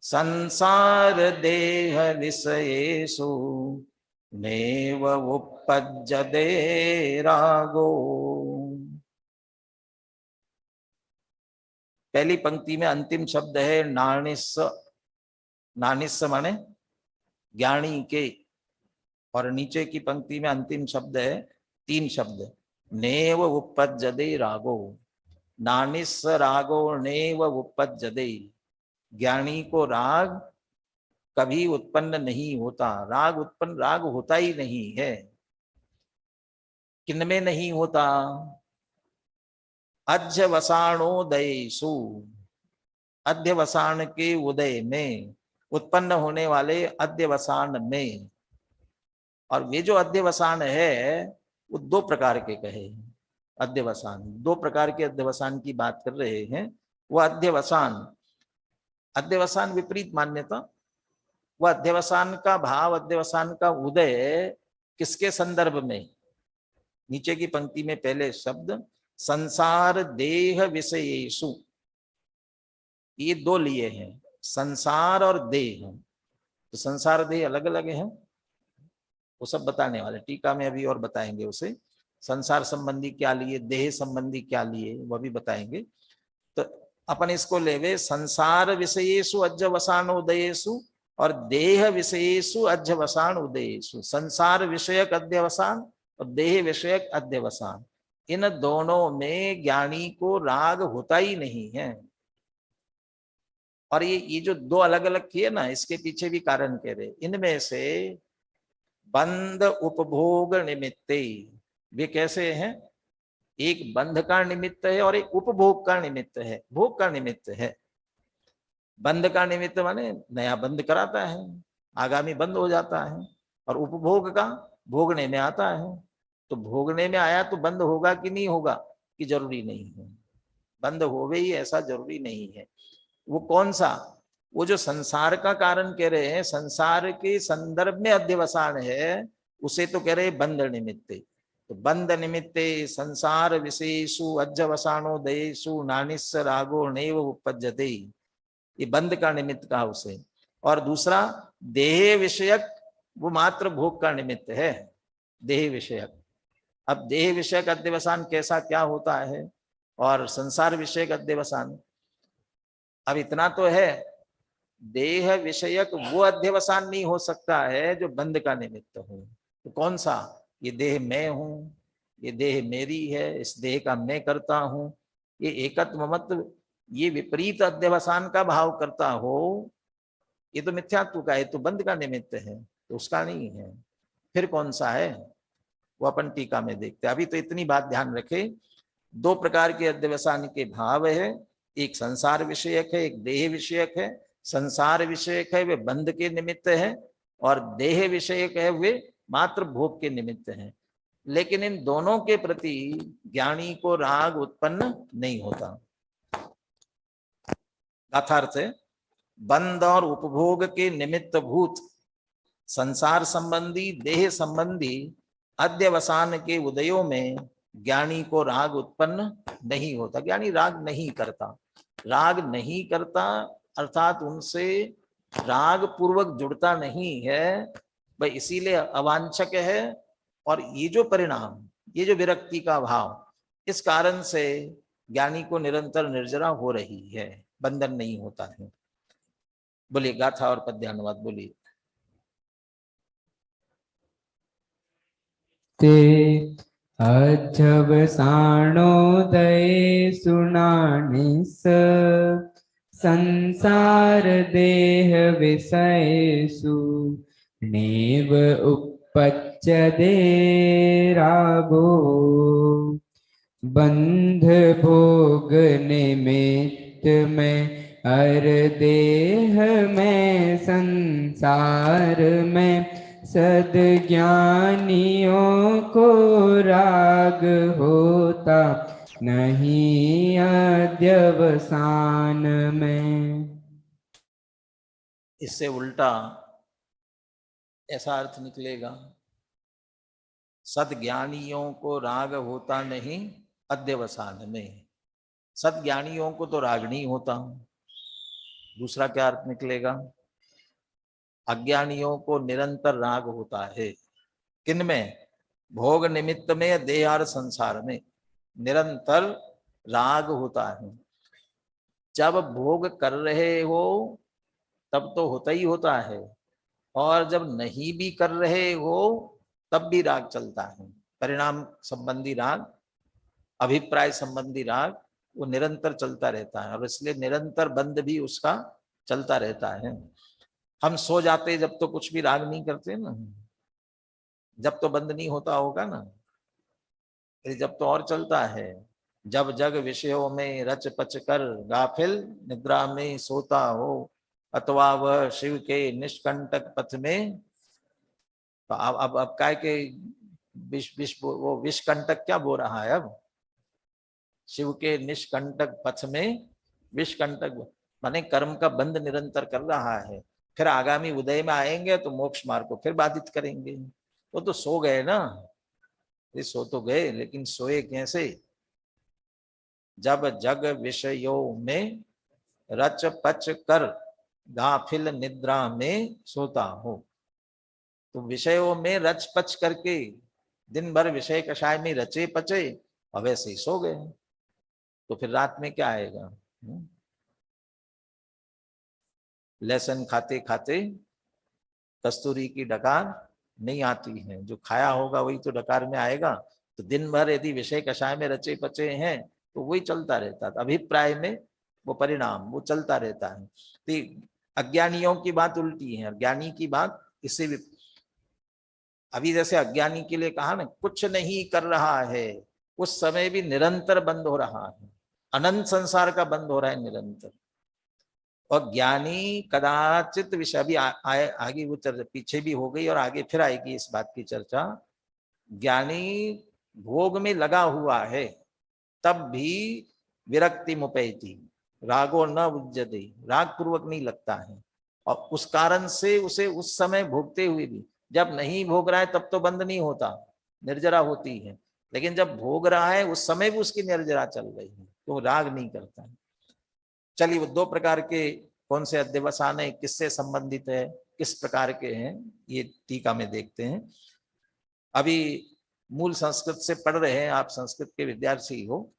संसार देह विषयेषु नैव उपपज्यते रागो। पहली पंक्ति में अंतिम शब्द है नानिस्स। नानिस्स माने ज्ञानी के, और नीचे की पंक्ति में अंतिम शब्द है 3 शब्द, नेव उपपज्यते रागो। नानिस्स रागो नेव उपपज्यते, ज्ञानी को राग कभी उत्पन्न नहीं होता। राग उत्पन्न, राग होता ही नहीं है। किनमें नहीं होता? अध्यवसाणोदयेषु, अध्यवसाण के उदय में, उत्पन्न होने वाले अध्यवसाण में। और वे जो अध्यवसान है वो दो प्रकार के कहे। अध्यवसान, दो प्रकार के अध्यवसान की बात कर रहे हैं। वह अध्यवसान, अध्यवसान विपरीत मान्यता, वह अध्यवसान का भाव, अध्यवसान का उदय किसके संदर्भ में? नीचे की पंक्ति में पहले शब्द संसार देह विषयेषु, ये दो लिए हैं, संसार और देह। तो संसार देह अलग अलग हैं, वो सब बताने वाले, टीका में अभी और बताएंगे उसे। संसार संबंधी क्या लिए, देह संबंधी क्या लिए, वह भी बताएंगे। तो अपन इसको लेवे संसार विषयेषु अध्यवसान उदयेषु और देह विषयेषु अध्यवसान उदयेषु। संसार विषयक अध्यवसान और देह विषयक अध्यवसान, इन दोनों में ज्ञानी को राग होता ही नहीं है। और ये जो दो अलग अलग किए ना, इसके पीछे भी कारण कह रहे। इनमें से बंध उपभोग निमित्ते, वे कैसे हैं? एक बंध का निमित्त है और एक उपभोग का निमित्त है, भोग का निमित्त है। बंध का निमित्त माने नया बंध कराता है, आगामी बंद हो जाता है। और उपभोग का, भोगने में आता है। तो भोगने में आया तो बंद होगा कि नहीं होगा, कि जरूरी नहीं है, बंद होवे ही ऐसा जरूरी नहीं है। वो कौन सा? वो जो संसार का कारण कह रहे हैं, संसार के संदर्भ में अध्यवसान है, उसे तो कह रहे बंध निमित्ते। तो बंध निमित्ते संसार विशेषु अध्यवसानोदयेषु नानिस्य रागो नैव उपपद्यते, ये बंध का निमित्त कहा उसे। और दूसरा देह विषयक, वो मात्र भोग का निमित्त है, देह विषयक। अब देह विषयक अध्यवसान कैसा क्या होता है, और संसार विषयक अध्यवसान, अब इतना तो है, देह विषयक वो अध्यवसान नहीं हो सकता है जो बंध का निमित्त हो। तो कौन सा? ये देह मैं हूं, ये देह मेरी है, इस देह का मैं करता हूं, ये एकत्व ममत्व, ये विपरीत अध्यवसान का भाव करता हो, ये तो मिथ्यात्व का है, तो बंध का निमित्त है, तो उसका नहीं है। फिर कौन सा है, वो अपन टीका में देखते हैं। अभी तो इतनी बात ध्यान रखे, दो प्रकार के अध्यवसान के भाव है, एक संसार विषयक है, एक देह विषयक है। संसार विषयक है वे बंध के निमित्त है, और देह विषयक है वे मात्र भोग के निमित्त है। लेकिन इन दोनों के प्रति ज्ञानी को राग उत्पन्न नहीं होता। गाथार्थ है, बंध और उपभोग के निमित्त भूत संसार संबंधी, देह संबंधी अध्यवसान के उदयों में ज्ञानी को राग उत्पन्न नहीं होता। ज्ञानी राग नहीं करता, राग नहीं करता अर्थात उनसे राग पूर्वक जुड़ता नहीं है भाई, इसीलिए अवांछक है। और ये जो परिणाम, ये जो विरक्ति का भाव, इस कारण से ज्ञानी को निरंतर निर्जरा हो रही है, बंधन नहीं होता है। बोलिए गाथा और पद्यानुवाद बोलिए। ते अध्यवसानोदये सुनानिस संसार देह विषयेषु नैव उपपद्यते रागो बंध भोग निमित्त में हर देह में संसार में सद्ज्ञानियों को राग होता नहीं अध्यवसान में। इससे उल्टा ऐसा अर्थ निकलेगा, सद्ज्ञानियों को राग होता नहीं अध्यवसान में। सद्ज्ञानियों को तो राग नहीं होता। दूसरा क्या अर्थ निकलेगा? अज्ञानियों को निरंतर राग होता है। किनमें? भोग निमित्त में, देह और संसार में निरंतर राग होता है। जब भोग कर रहे हो तब तो होता ही होता है, और जब नहीं भी कर रहे हो तब भी राग चलता है। परिणाम संबंधी राग, अभिप्राय संबंधी राग, वो निरंतर चलता रहता है, और इसलिए निरंतर बंध भी उसका चलता रहता है। हम सो जाते जब तो कुछ भी राग नहीं करते ना, जब तो बंद नहीं होता होगा ना। जब तो और चलता है, जब जग विषयों में रच पच कर गाफिल निद्रा में सोता हो, अथवा वह शिव के निष्कंटक पथ में। तो अब काय के वो विषकंटक क्या बोल रहा है? अब शिव के निष्कंटक पथ में विषकंटक माने कर्म का बंध निरंतर कर रहा है। फिर आगामी उदय में आएंगे तो मोक्ष मार्ग को फिर बाधित करेंगे। वो तो सो गए ना, ये सो तो गए, लेकिन सोए कैसे? जब जग विषयों में रच पच कर गाफिल निद्रा में सोता हो। तो विषयों में रच पच करके दिन भर विषय कषाय में रचे पचे और वैसे ही सो गए, तो फिर रात में क्या आएगा? लहसुन खाते खाते कस्तूरी की डकार नहीं आती है, जो खाया होगा वही तो डकार में आएगा। तो दिन भर यदि विषय कषाय में रचे पचे हैं तो वही चलता रहता है, अभिप्राय में वो परिणाम वो चलता रहता है। तो अज्ञानियों की बात उल्टी है, ज्ञानी की बात इससे भी। अभी जैसे अज्ञानी के लिए कहा ना, कुछ नहीं कर रहा है, उस समय भी निरंतर बंद हो रहा है, अनंत संसार का बंद हो रहा है निरंतर। और ज्ञानी कदाचित विषय अभी आगे वो चर्चा पीछे भी हो गई और आगे फिर आएगी इस बात की चर्चा। ज्ञानी भोग में लगा हुआ है तब भी विरक्ति मुपैती रागो न उज्जते, राग पूर्वक नहीं लगता है, और उस कारण से उसे उस समय भोगते हुए भी, जब नहीं भोग रहा है तब तो बंद नहीं होता, निर्जरा होती है, लेकिन जब भोग रहा है उस समय भी उसकी निर्जरा चल रही है तो राग नहीं करता है। चलिए, वो दो प्रकार के कौन से अध्यवसान है, किससे संबंधित है, किस प्रकार के हैं, ये टीका में देखते हैं। अभी मूल संस्कृत से पढ़ रहे हैं, आप संस्कृत के विद्यार्थी हो।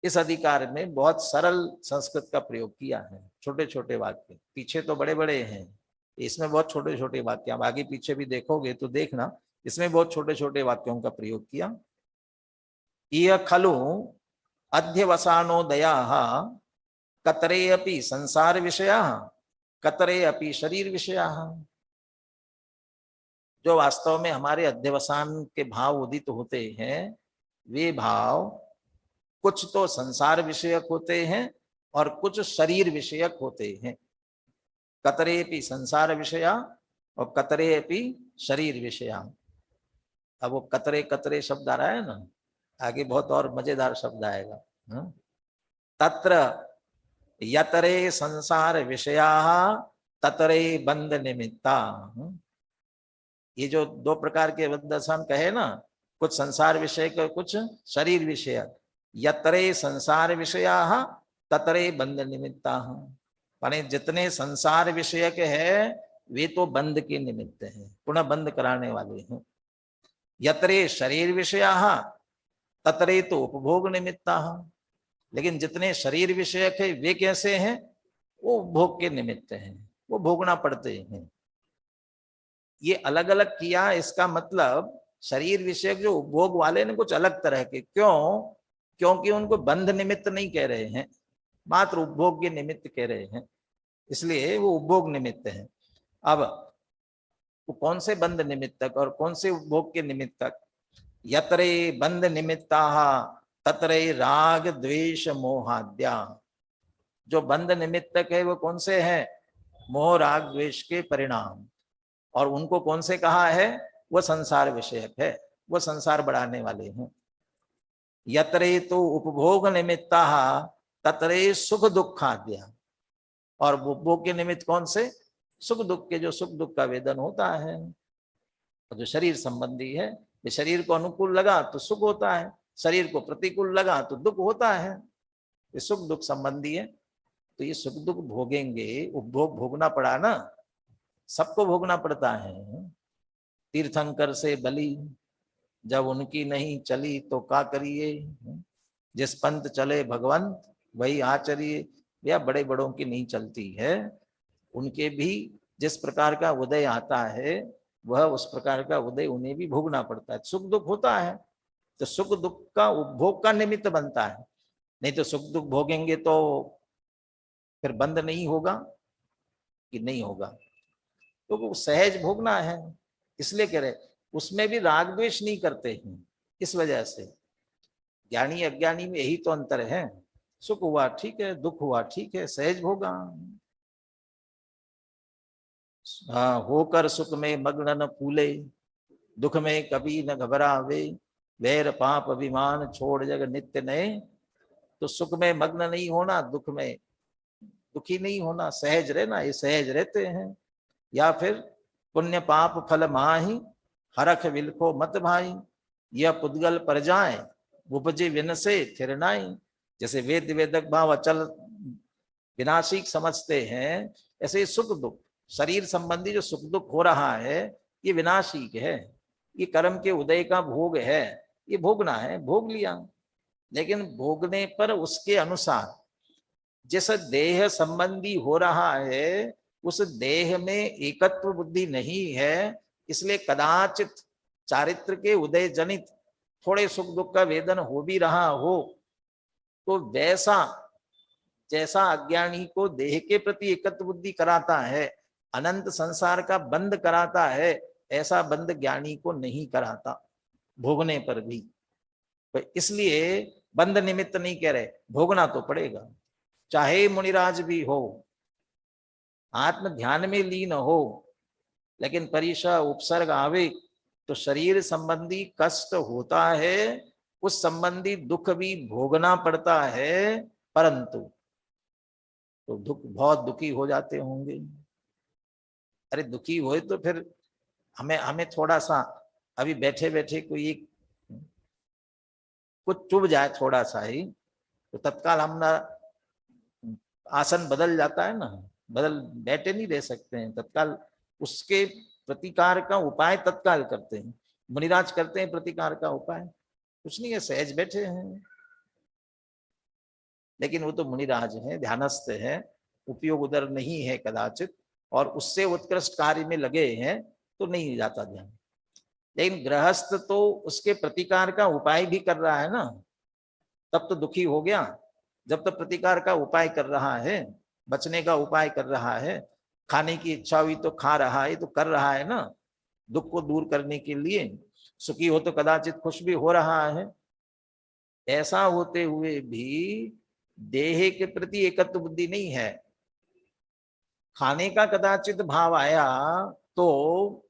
इस अधिकार में बहुत सरल संस्कृत का प्रयोग किया है, छोटे छोटे वाक्य, पीछे तो बड़े बड़े हैं, इसमें बहुत छोटे छोटे वाक्य, आप आगे पीछे भी देखोगे तो देखना, इसमें बहुत छोटे छोटे वाक्यों का प्रयोग किया। इह खलु अध्यवसानो दया कतरे अपि संसार विषया कतरे अपि शरीर विषया। जो वास्तव में हमारे अध्यवसान के भाव उदित होते हैं, वे भाव कुछ तो संसार विषयक होते हैं और कुछ शरीर विषयक होते हैं। कतरे अपि संसार विषया और कतरे अपि शरीर विषया। अब वो कतरे कतरे शब्द आ रहा है ना, आगे बहुत और मजेदार शब्द आएगा। तत्र यतरे संसार विषया ततरे बंध निमित्ता। ये जो दो प्रकार के अध्यवसान कहे ना, कुछ संसार विषय का कुछ शरीर विषय, यतरे संसार विषया ततरे बंध निमित्ता। माने जितने संसार विषय के है वे तो बंध के निमित्त हैं, पुनः बंद कराने वाले हैं। यतरे शरीर विषया ततरे तो उपभोग निमित्ता। लेकिन जितने शरीर विषयक है वे कैसे हैं? वो भोग के निमित्त हैं, वो भोगना पड़ते हैं। ये अलग अलग किया, इसका मतलब शरीर विषयक जो उपभोग वाले ने कुछ अलग तरह के, क्यों? क्योंकि उनको बंध निमित्त नहीं कह रहे हैं, मात्र उपभोग के निमित्त कह रहे हैं, इसलिए वो उपभोग निमित्त है। अब वो कौन से बंध निमित्तक और कौन से उपभोग के निमित्तक? यतरे बंध निमित्ता ततरे राग द्वेष मोहाद्या। जो बंध निमित्तक है वो कौन से हैं? मोह राग द्वेष के परिणाम। और उनको कौन से कहा है? वो संसार विषयक है, वो संसार बढ़ाने वाले हैं। यतरे तो उपभोग निमित्ता ततरे सुख दुखाद्या। और उपभोग के निमित्त कौन से? सुख दुख के, जो सुख दुख का वेदन होता है। और जो शरीर संबंधी है, ये शरीर को अनुकूल लगा तो सुख होता है, शरीर को प्रतिकूल लगा तो दुख होता है, ये सुख दुख संबंधी है। तो ये सुख दुख भोगेंगे, उपभोग भोगना पड़ा ना, सबको भोगना पड़ता है। तीर्थंकर से बली जब उनकी नहीं चली तो क्या करिए, जिस पंथ चले भगवंत वही आचरिए। या बड़े बड़ों की नहीं चलती है, उनके भी जिस प्रकार का उदय आता है वह उस प्रकार का उदय उन्हें भी भोगना पड़ता है। सुख दुख होता है तो सुख दुख का उपभोग का निमित्त बनता है, नहीं तो सुख दुख भोगेंगे तो फिर बंद नहीं होगा कि नहीं होगा, तो वो सहज भोगना है। इसलिए कह रहे उसमें भी राग द्वेष नहीं करते हैं, इस वजह से ज्ञानी अज्ञानी में यही तो अंतर है। सुख हुआ ठीक है, दुख हुआ ठीक है, सहज भोगा। हाँ, होकर सुख में मग्न न फूले, दुख में कभी न घबरावे, वैर पाप अभिमान छोड़ जग नित्य नए। तो सुख में मग्न नहीं होना, दुख में दुखी नहीं होना, सहज रहना, ये सहज रहते हैं। या फिर पुण्य पाप फल माही, हरख विलखो मत भाई, यह पुद्गल पर जाए, उपजे विन से फिर नाई। जैसे वेद वेदक भाव अचल विनाशिक समझते हैं, ऐसे सुख दुख, शरीर संबंधी जो सुख दुख हो रहा है, ये विनाशिक है, ये कर्म के उदय का भोग है, ये भोगना है, भोग लिया। लेकिन भोगने पर उसके अनुसार जिस देह संबंधी हो रहा है, उस देह में एकत्व बुद्धि नहीं है, इसलिए कदाचित चारित्र के उदय जनित थोड़े सुख दुख का वेदन हो भी रहा हो, तो वैसा जैसा अज्ञानी को देह के प्रति एकत्व बुद्धि कराता है, अनंत संसार का बंद कराता है, ऐसा बंद ज्ञानी को नहीं कराता भोगने पर भी। तो इसलिए बंद निमित्त नहीं कह रहे, भोगना तो पड़ेगा, चाहे मुनिराज भी हो, आत्म ध्यान में लीन हो, लेकिन परिशा उपसर्ग आवे तो शरीर संबंधी कष्ट होता है, उस संबंधी दुख भी भोगना पड़ता है। परंतु तो दुख, बहुत दुखी हो जाते होंगे। अरे दुखी हुए तो फिर हमें थोड़ा सा अभी बैठे बैठे कोई एक कुछ चुभ जाए थोड़ा सा ही, तो तत्काल हमारा आसन बदल जाता है ना, बदल बैठे नहीं रह सकते हैं, तत्काल उसके प्रतिकार का उपाय तत्काल करते हैं। मुनिराज करते हैं प्रतिकार का उपाय, कुछ नहीं है, सहज बैठे हैं। लेकिन वो तो मुनिराज हैं, ध्यानस्थ हैं, उपयोग उधर नहीं है कदाचित, और उससे उत्कृष्ट कार्य में लगे हैं तो नहीं जाता ध्यान। लेकिन गृहस्थ तो उसके प्रतिकार का उपाय भी कर रहा है ना, तब तो दुखी हो गया। जब तक प्रतिकार का उपाय कर रहा है, बचने का उपाय कर रहा है, खाने की इच्छा हुई तो खा रहा है, तो कर रहा है ना, दुख को दूर करने के लिए। सुखी हो तो कदाचित खुश भी हो रहा है। ऐसा होते हुए भी देह के प्रति एकत्व बुद्धि नहीं है। खाने का कदाचित भाव आया तो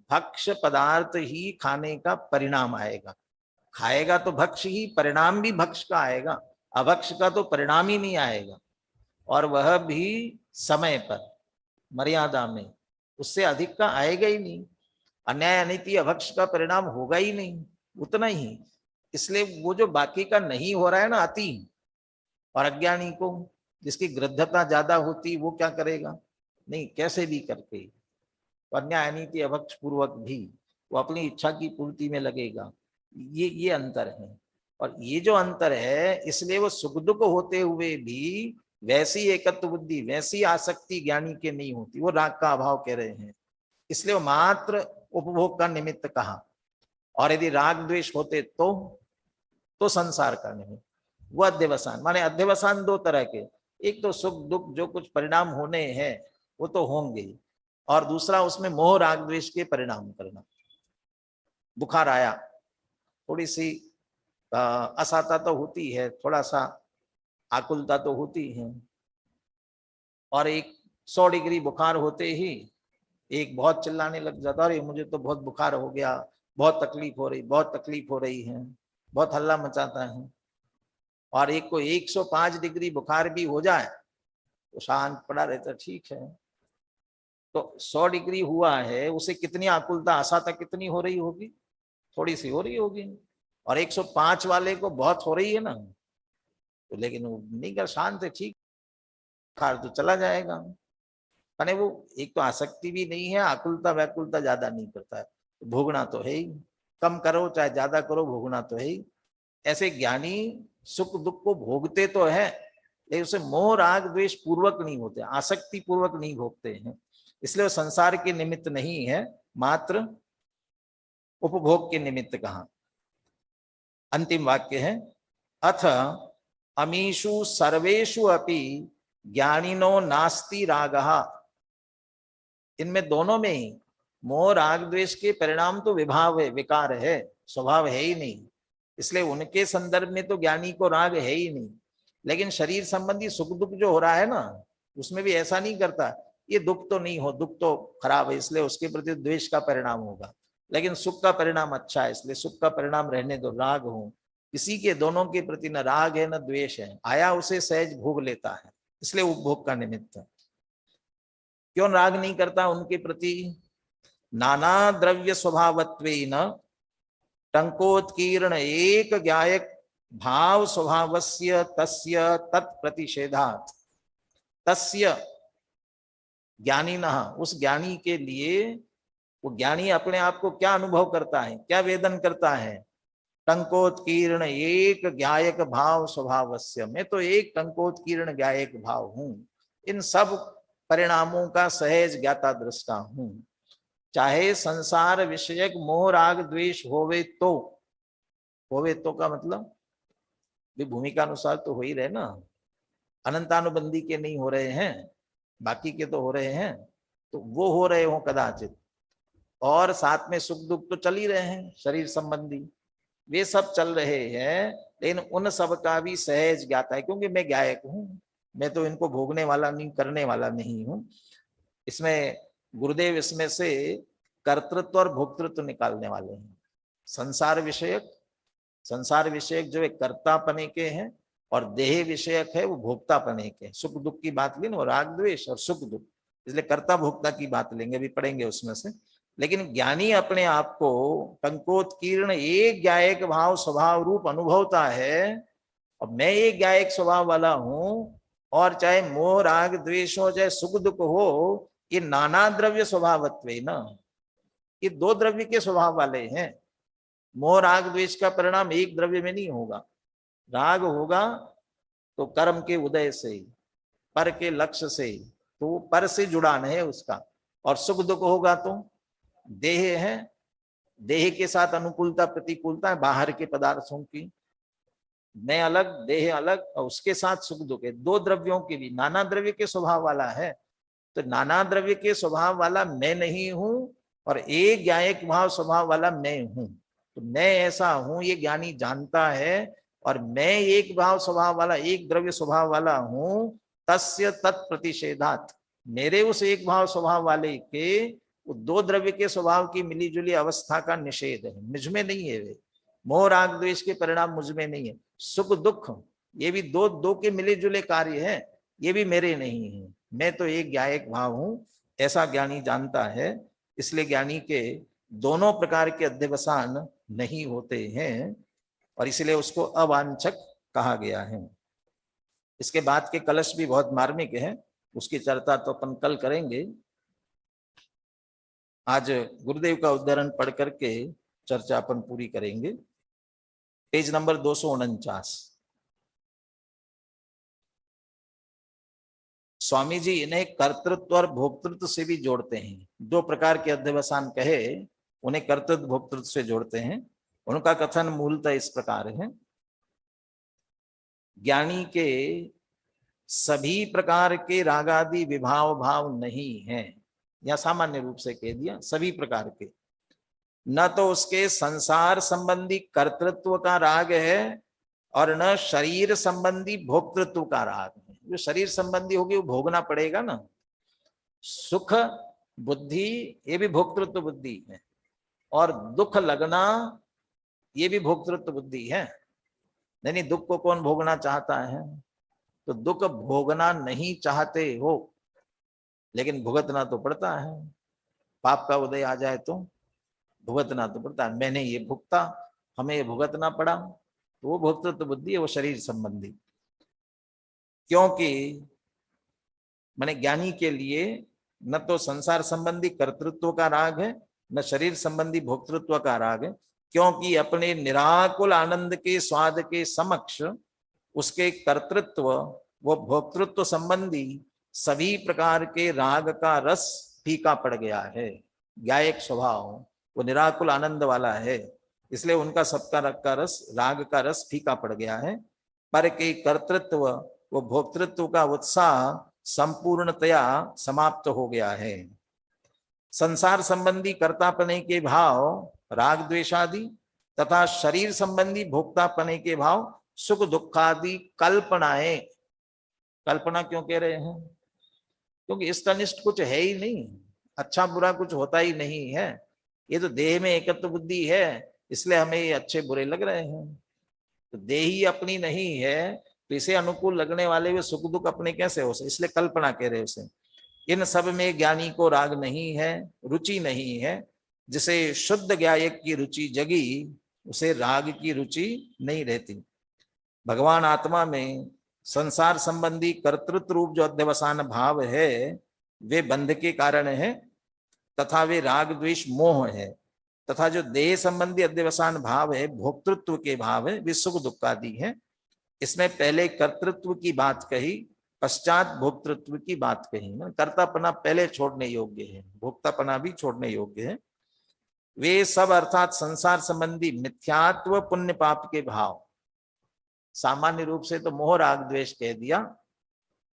भक्ष पदार्थ ही खाने का परिणाम आएगा। खाएगा तो भक्ष ही, परिणाम भी भक्ष का आएगा, अभक्ष का तो परिणाम ही नहीं आएगा, और वह भी समय पर, मर्यादा में, उससे अधिक का आएगा ही नहीं। अन्याय अनिति अभक्ष का परिणाम होगा ही नहीं, उतना ही। इसलिए वो जो बाकी का नहीं हो रहा है ना, अति, और अज्ञानी को जिसकी गृद्धता ज्यादा होती, वो क्या करेगा, नहीं कैसे भी करके अन्याय अनिति अभक्ष पूर्वक भी वो अपनी इच्छा की पूर्ति में लगेगा। ये अंतर है। और ये जो अंतर है, इसलिए वो सुख दुख होते हुए भी वैसी एकत्व बुद्धि, वैसी आसक्ति ज्ञानी के नहीं होती। वो राग का अभाव कह रहे हैं, इसलिए वो मात्र उपभोग का निमित्त कहा। और यदि राग द्वेष होते तो संसार का निमित्त। वो अध्यवसान, माने अध्यवसान दो तरह के, एक तो सुख दुख जो कुछ परिणाम होने हैं वो तो होंगे, और दूसरा उसमें मोह राग द्वेष के परिणाम करना। बुखार आया, थोड़ी सी असाता तो होती है, थोड़ा सा आकुलता तो होती है, और एक 100 डिग्री बुखार होते ही एक बहुत चिल्लाने लग जाता, अरे मुझे तो बहुत बुखार हो गया, बहुत तकलीफ हो रही, बहुत तकलीफ हो रही है, बहुत हल्ला मचाता है। और एक को 105 डिग्री बुखार भी हो जाए तो शांत पड़ा रहता, ठीक है। तो 100 डिग्री हुआ है, उसे कितनी आकुलता असाता कितनी हो रही होगी, थोड़ी सी हो रही होगी। और 105 वाले को बहुत हो रही है ना, तो लेकिन वो नहीं कर, शांत है, ठीक, बुखार तो चला जाएगा। यानी वो एक तो आसक्ति भी नहीं है, आकुलता व्याकुलता ज्यादा नहीं करता है, तो भोगना तो है ही, कम करो चाहे ज्यादा करो, भोगना तो है ही। ऐसे ज्ञानी सुख दुख को भोगते तो है, लेकिन उसे मोह राग द्वेष पूर्वक नहीं होते, आसक्ति पूर्वक नहीं भोगते हैं। इसलिए वो संसार के निमित्त नहीं है, मात्र उपभोग के निमित्त कहा। अंतिम वाक्य है, अथ अमीषु सर्वेषु अपि ज्ञानिनो नास्ति रागः। इनमें दोनों में ही मोह राग द्वेष के परिणाम तो विभाव है, विकार है, स्वभाव है ही नहीं। इसलिए उनके संदर्भ में तो ज्ञानी को राग है ही नहीं। लेकिन शरीर संबंधी सुख दुख जो हो रहा है ना, उसमें भी ऐसा नहीं करता ये दुख तो नहीं हो, दुख तो खराब है इसलिए उसके प्रति द्वेष का परिणाम होगा, लेकिन सुख का परिणाम अच्छा है इसलिए सुख का परिणाम रहने दो, राग हो। किसी के दोनों के प्रति न राग है न द्वेष है, आया उसे सहज भोग लेता है, इसलिए उपभोग का निमित्त है। क्यों राग नहीं करता उनके प्रति? नाना द्रव्य स्वभावत्वेन टंकोत्कीर्ण एक ज्ञायक भाव स्वभावस्य तस्य तत्प्रतिषेधात्। तस्य ज्ञानी न, उस ज्ञानी के लिए, वो ज्ञानी अपने आप को क्या अनुभव करता है, क्या वेदन करता है? टंकोत्कीर्ण एक ज्ञायक भाव स्वभावस्य, मैं तो एक टंकोत्कीर्ण ज्ञायक भाव हूं, इन सब परिणामों का सहज ज्ञाता दृष्टा हूं। चाहे संसार विषयक मोह राग द्वेष होवे तो का मतलब भी भूमिका अनुसार तो हो ही रहे ना, अनंतानुबंधी के नहीं हो रहे हैं, बाकी के तो हो रहे हैं, तो वो हो रहे हो कदाचित, और साथ में सुख दुख तो चल ही रहे हैं शरीर संबंधी, वे सब चल रहे हैं, लेकिन उन सब का भी सहज ज्ञाता है, क्योंकि मैं ज्ञायक हूं, मैं तो इनको भोगने वाला नहीं, करने वाला नहीं हूं। इसमें गुरुदेव इसमें से कर्तृत्व और भोक्तृत्व निकालने वाले हैं। संसार विषयक जो है कर्तापने के हैं, और देह विषयक है वो भोक्तापने के। सुख दुख की बात ली ना, वो राग द्वेष और सुख दुख, इसलिए कर्ता भोक्ता की बात लेंगे, अभी पढ़ेंगे उसमें से। लेकिन ज्ञानी अपने आप को टंकोत्कीर्ण एक ज्ञायक भाव स्वभाव रूप अनुभवता है, और मैं एक ज्ञायक स्वभाव वाला हूं, और चाहे मोह राग द्वेष हो चाहे सुख दुख हो, ये नाना द्रव्य स्वभावत्वे न, ये दो द्रव्य के स्वभाव वाले हैं। मोह राग द्वेष का परिणाम एक द्रव्य में नहीं होगा। राग होगा तो कर्म के उदय से, पर के लक्ष्य से, तो पर से जुड़ान है उसका, और सुख दुख होगा तो देह है, देह के साथ अनुकूलता प्रतिकूलता है बाहर के पदार्थों की, मैं अलग देह अलग, और उसके साथ सुख दुख है, दो द्रव्यों के भी नाना द्रव्य के स्वभाव वाला है। तो नाना द्रव्य के स्वभाव वाला मैं नहीं हूं, और एक ज्ञायक भाव स्वभाव वाला मैं हूं, तो मैं ऐसा हूं ये ज्ञानी जानता है, और मैं एक भाव स्वभाव वाला एक द्रव्य स्वभाव वाला हूं, तस्य तत्प्रतिषेधात्, मेरे उस एक भाव स्वभाव वाले के वो दो द्रव्य के स्वभाव की मिलीजुली अवस्था का निषेध है, मुझ में नहीं है। वे मोह राग द्वेष के परिणाम मुझ में नहीं है। सुख दुख ये भी दो के मिले जुले कार्य हैं, ये भी मेरे नहीं है, मैं तो एक ज्ञायक भाव हूं, ऐसा ज्ञानी जानता है। इसलिए ज्ञानी के दोनों प्रकार के अध्यवसान नहीं होते हैं, और इसलिए उसको अवांछक कहा गया है। इसके बाद के कलश भी बहुत मार्मिक है, उसकी चर्चा तो अपन कल करेंगे। आज गुरुदेव का उदाहरण पढ़ करके चर्चा अपन पूरी करेंगे। Page number 249। स्वामी जी इन्हें कर्तृत्व और भोक्तृत्व से भी जोड़ते हैं। दो प्रकार के अध्यवसान कहे, उन्हें कर्तृत्व भोक्तृत्व से जोड़ते हैं। उनका कथन मूलतः इस प्रकार है, ज्ञानी के सभी प्रकार के रागादि विभाव भाव नहीं है, या सामान्य रूप से कह दिया सभी प्रकार के, न तो उसके संसार संबंधी कर्तृत्व का राग है, और न शरीर संबंधी भोक्तृत्व का राग है। जो शरीर संबंधी होगी वो भोगना पड़ेगा ना, सुख बुद्धि ये भी भोक्तृत्व बुद्धि है, और दुख लगना ये भी भोक्तृत्व बुद्धि है। नहीं, दुख को कौन भोगना चाहता है? तो दुख भोगना नहीं चाहते हो, लेकिन भुगतना तो पड़ता है। पाप का उदय आ जाए तो भुगतना तो पड़ता है। मैंने ये भुगता, हमें ये भुगतना पड़ा, तो वो भोक्तृत्व बुद्धि है, वो शरीर संबंधी। क्योंकि मैंने ज्ञानी के लिए न तो संसार संबंधी कर्तृत्व का राग है, न शरीर संबंधी भोक्तृत्व का राग है, क्योंकि अपने निराकुल आनंद के स्वाद के समक्ष उसके कर्तृत्व वो भोक्तृत्व संबंधी सभी प्रकार के राग का रस फीका पड़ गया है। ज्ञायक स्वभाव वो निराकुल आनंद वाला है, इसलिए उनका सबका राग का रस फीका पड़ गया है। पर के कर्तृत्व वो भोक्तृत्व का उत्साह संपूर्णतया समाप्त हो गया है। संसार संबंधी कर्तापने के भाव राग द्वेषादि तथा शरीर संबंधी भोक्तापने के भाव सुख दुखादि कल्पनाएं। कल्पना क्यों कह रहे हैं? क्योंकि इष्टनिष्ट कुछ है ही नहीं, अच्छा बुरा कुछ होता ही नहीं है। ये तो देह में एकत्व बुद्धि है, इसलिए हमें ये अच्छे बुरे लग रहे हैं। तो देह ही अपनी नहीं है, तो इसे अनुकूल लगने वाले वे सुख दुख अपने कैसे हो सकते? इसलिए कल्पना कह रहे उसे। इन सब में ज्ञानी को राग नहीं है, रुचि नहीं है। जिसे शुद्ध ज्ञायक की रुचि जगी, उसे राग की रुचि नहीं रहती। भगवान आत्मा में संसार संबंधी कर्तृत्व रूप जो अध्यवसान भाव है, वे बंध के कारण है तथा वे राग द्वेष मोह है। तथा जो देह संबंधी अध्यवसान भाव है, भोक्तृत्व के भाव है, वे सुख दुख आदि है। इसमें पहले कर्तृत्व की बात कही, पश्चात भोक्तृत्व की बात कही। कर्तापना पहले छोड़ने योग्य है, भोक्तापना भी छोड़ने योग्य है। वे सब अर्थात संसार संबंधी मिथ्यात्व पुण्य पाप के भाव, सामान्य रूप से तो मोह राग द्वेष कह दिया,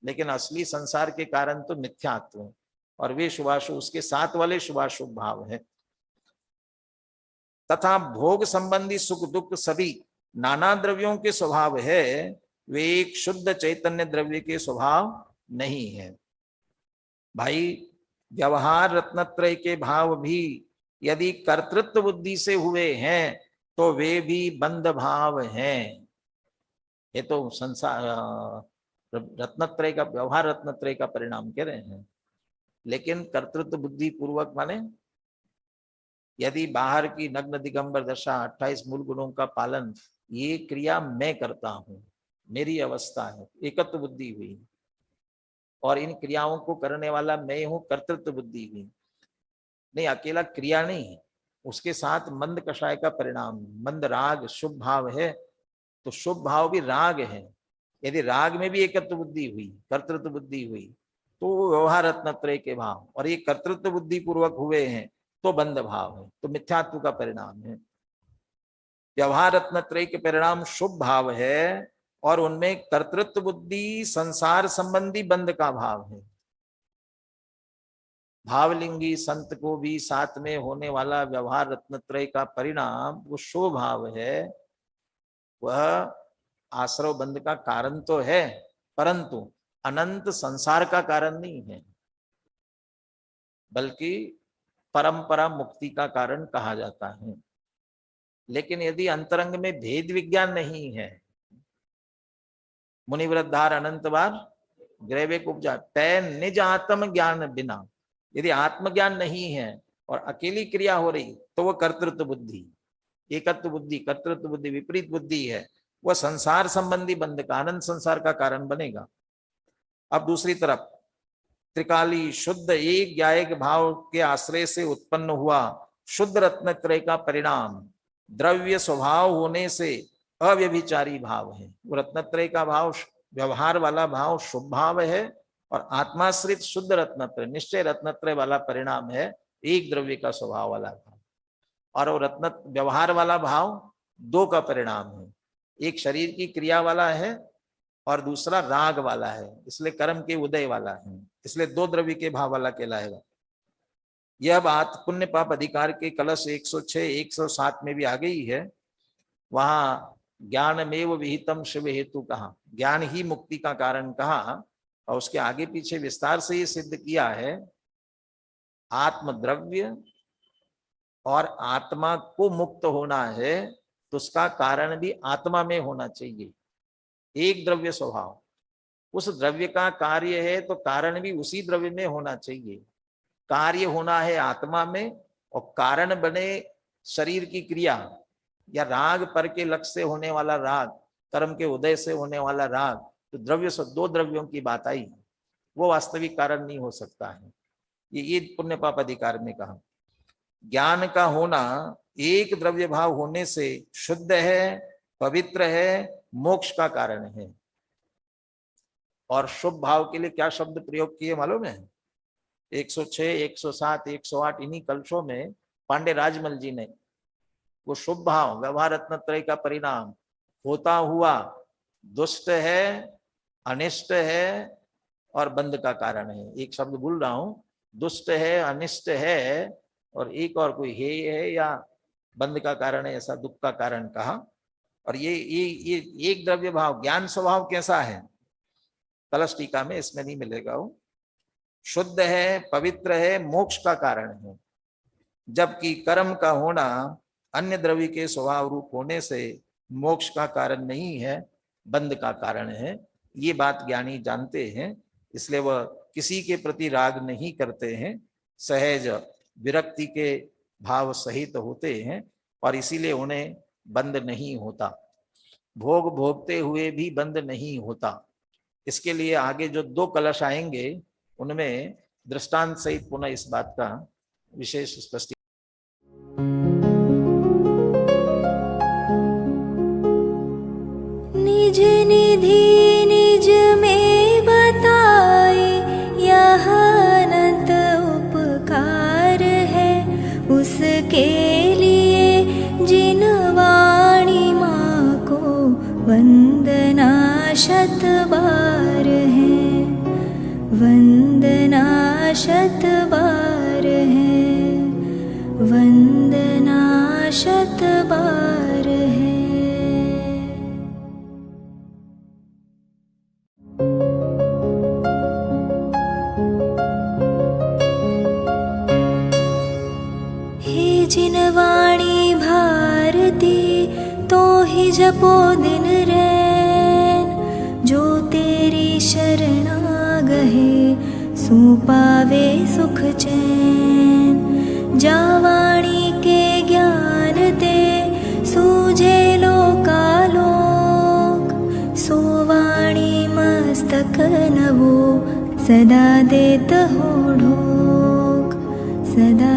लेकिन असली संसार के कारण तो मिथ्यात्व, और वे शुभाशुभ उसके साथ वाले शुभाशुभ भाव है। तथा भोग संबंधी सुख दुख सभी नाना द्रव्यों के स्वभाव है, वे एक शुद्ध चैतन्य द्रव्य के स्वभाव नहीं है। भाई, व्यवहार रत्नत्रय के भाव भी यदि कर्तृत्व बुद्धि से हुए हैं, तो वे भी बंध भाव हैं। ये तो संसार रत्नत्रय का, व्यवहार रत्नत्रय का परिणाम कह रहे हैं। लेकिन कर्तृत्व बुद्धि पूर्वक माने यदि बाहर की नग्न दिगंबर दशा, 28 मूल गुणों का पालन, ये क्रिया मैं करता हूं, मेरी अवस्था है, एकत्व बुद्धि हुई, और इन क्रियाओं को करने वाला मैं हूं, कर्तृत्व बुद्धि हुई। नहीं, अकेला क्रिया नहीं है, उसके साथ मंद कषाय का परिणाम, मंद राग शुभ भाव है, तो शुभ भाव भी राग है। यदि राग में भी एकत्व बुद्धि हुई, कर्तृत्व बुद्धि हुई, तो व्यवहार रत्नत्रय के भाव, और ये कर्तृत्व बुद्धि पूर्वक हुए हैं तो बंध भाव है, तो मिथ्यात्व का परिणाम है। व्यवहार रत्नत्रय के परिणाम शुभ भाव है, और उनमें कर्तृत्व बुद्धि संसार संबंधी बंध का भाव है। भावलिंगी संत को भी साथ में होने वाला व्यवहार रत्नत्रय का परिणाम वो शुभ भाव है। वह आश्रव बंध का कारण तो है, परंतु अनंत संसार का कारण नहीं है, बल्कि परंपरा मुक्ति का कारण कहा जाता है। लेकिन यदि अंतरंग में भेद विज्ञान नहीं है, मुनिवृद्धार अनंत बार ग्रैवे उपजा तय निज आत्म ज्ञान बिना, यदि आत्मज्ञान नहीं है और अकेली क्रिया हो रही, तो वह कर्तृत्व बुद्धि, एकत्व बुद्धि, कर्तृत्व बुद्धि विपरीत बुद्धि है, वह संसार संबंधी बंध का, अनंत संसार का कारण बनेगा। अब दूसरी तरफ त्रिकाली शुद्ध एक ज्ञायक भाव के आश्रय से उत्पन्न हुआ शुद्ध रत्नत्रय का परिणाम द्रव्य स्वभाव होने से अव्यभिचारी भाव है। वो रत्नत्रय का भाव, व्यवहार वाला भाव शुभ भाव है, और आत्माश्रित शुद्ध रत्नत्रय, निश्चय रत्नत्रय वाला परिणाम है एक द्रव्य का स्वभाव वाला भाव। और वो रत्न व्यवहार वाला भाव दो का परिणाम है, एक शरीर की क्रिया वाला है और दूसरा राग वाला है, इसलिए कर्म के उदय वाला है, इसलिए दो द्रव्य के भाव वाला कहलाएगा। यह बात पुण्य पाप अधिकार के कलश 106 107 में भी आ गई है। वहां ज्ञानमेव विहितम शिव हेतु कहा, ज्ञान ही मुक्ति का कारण कहा, और उसके आगे पीछे विस्तार से ये सिद्ध किया है आत्मद्रव्य और आत्मा को मुक्त होना है, तो उसका कारण भी आत्मा में होना चाहिए। एक द्रव्य स्वभाव, उस द्रव्य का कार्य है तो कारण भी उसी द्रव्य में होना चाहिए। कार्य होना है आत्मा में, और कारण बने शरीर की क्रिया या राग पर के लक्ष्य से होने वाला राग, कर्म के उदय से होने वाला राग, तो द्रव्य से दो द्रव्यों की बात आई, वो वास्तविक कारण नहीं हो सकता है। ये पुण्य पाप अधिकार में कहा। ज्ञान का होना एक द्रव्य भाव होने से शुद्ध है, पवित्र है, मोक्ष का कारण है। और शुभ भाव के लिए क्या शब्द प्रयोग किए मालूम है? 106 107 108 इन्हीं कलशों में पांडे राजमल जी ने वो शुभ भाव व्यवहार रत्नत्रय का परिणाम होता हुआ दुष्ट है, अनिष्ट है और बंध का कारण है। एक शब्द भूल रहा हूं, दुष्ट है, अनिष्ट है, और एक और कोई है या बंध का कारण है ऐसा दुख का कारण कहा। और ये एक द्रव्य भाव ज्ञान स्वभाव कैसा है, कलश टीका में इसमें नहीं मिलेगा। वो शुद्ध है, पवित्र है, मोक्ष का कारण है, जबकि कर्म का होना अन्य द्रव्य के स्वभाव रूप होने से मोक्ष का कारण नहीं है, बंध का कारण है। ये बात ज्ञानी जानते हैं, इसलिए वह किसी के प्रति राग नहीं करते हैं, सहज विरक्ति के भाव सहित होते हैं और इसीलिए उन्हें बंध नहीं होता। भोग भोगते हुए भी बंध नहीं होता। इसके लिए आगे जो 2 कलश आएंगे उनमें दृष्टांत सहित पुनः इस बात का विशेष स्पष्ट। निज निधि निज में बताए यह अनंत उपकार है, उसके लिए जिन वाणी माँ को वंदना शत बार है, वंदना शत बार है, वंदना शत बार है। हे जिन वाणी भारती तो ही जपो दिन रैन, जो तेरी शरणा गहे सो पावे सुख चैन। जा वाणी के ज्ञान दे सूझे लोकालोक, सो वाणी मस्तक नवो सदा देत हो ढोक, सदा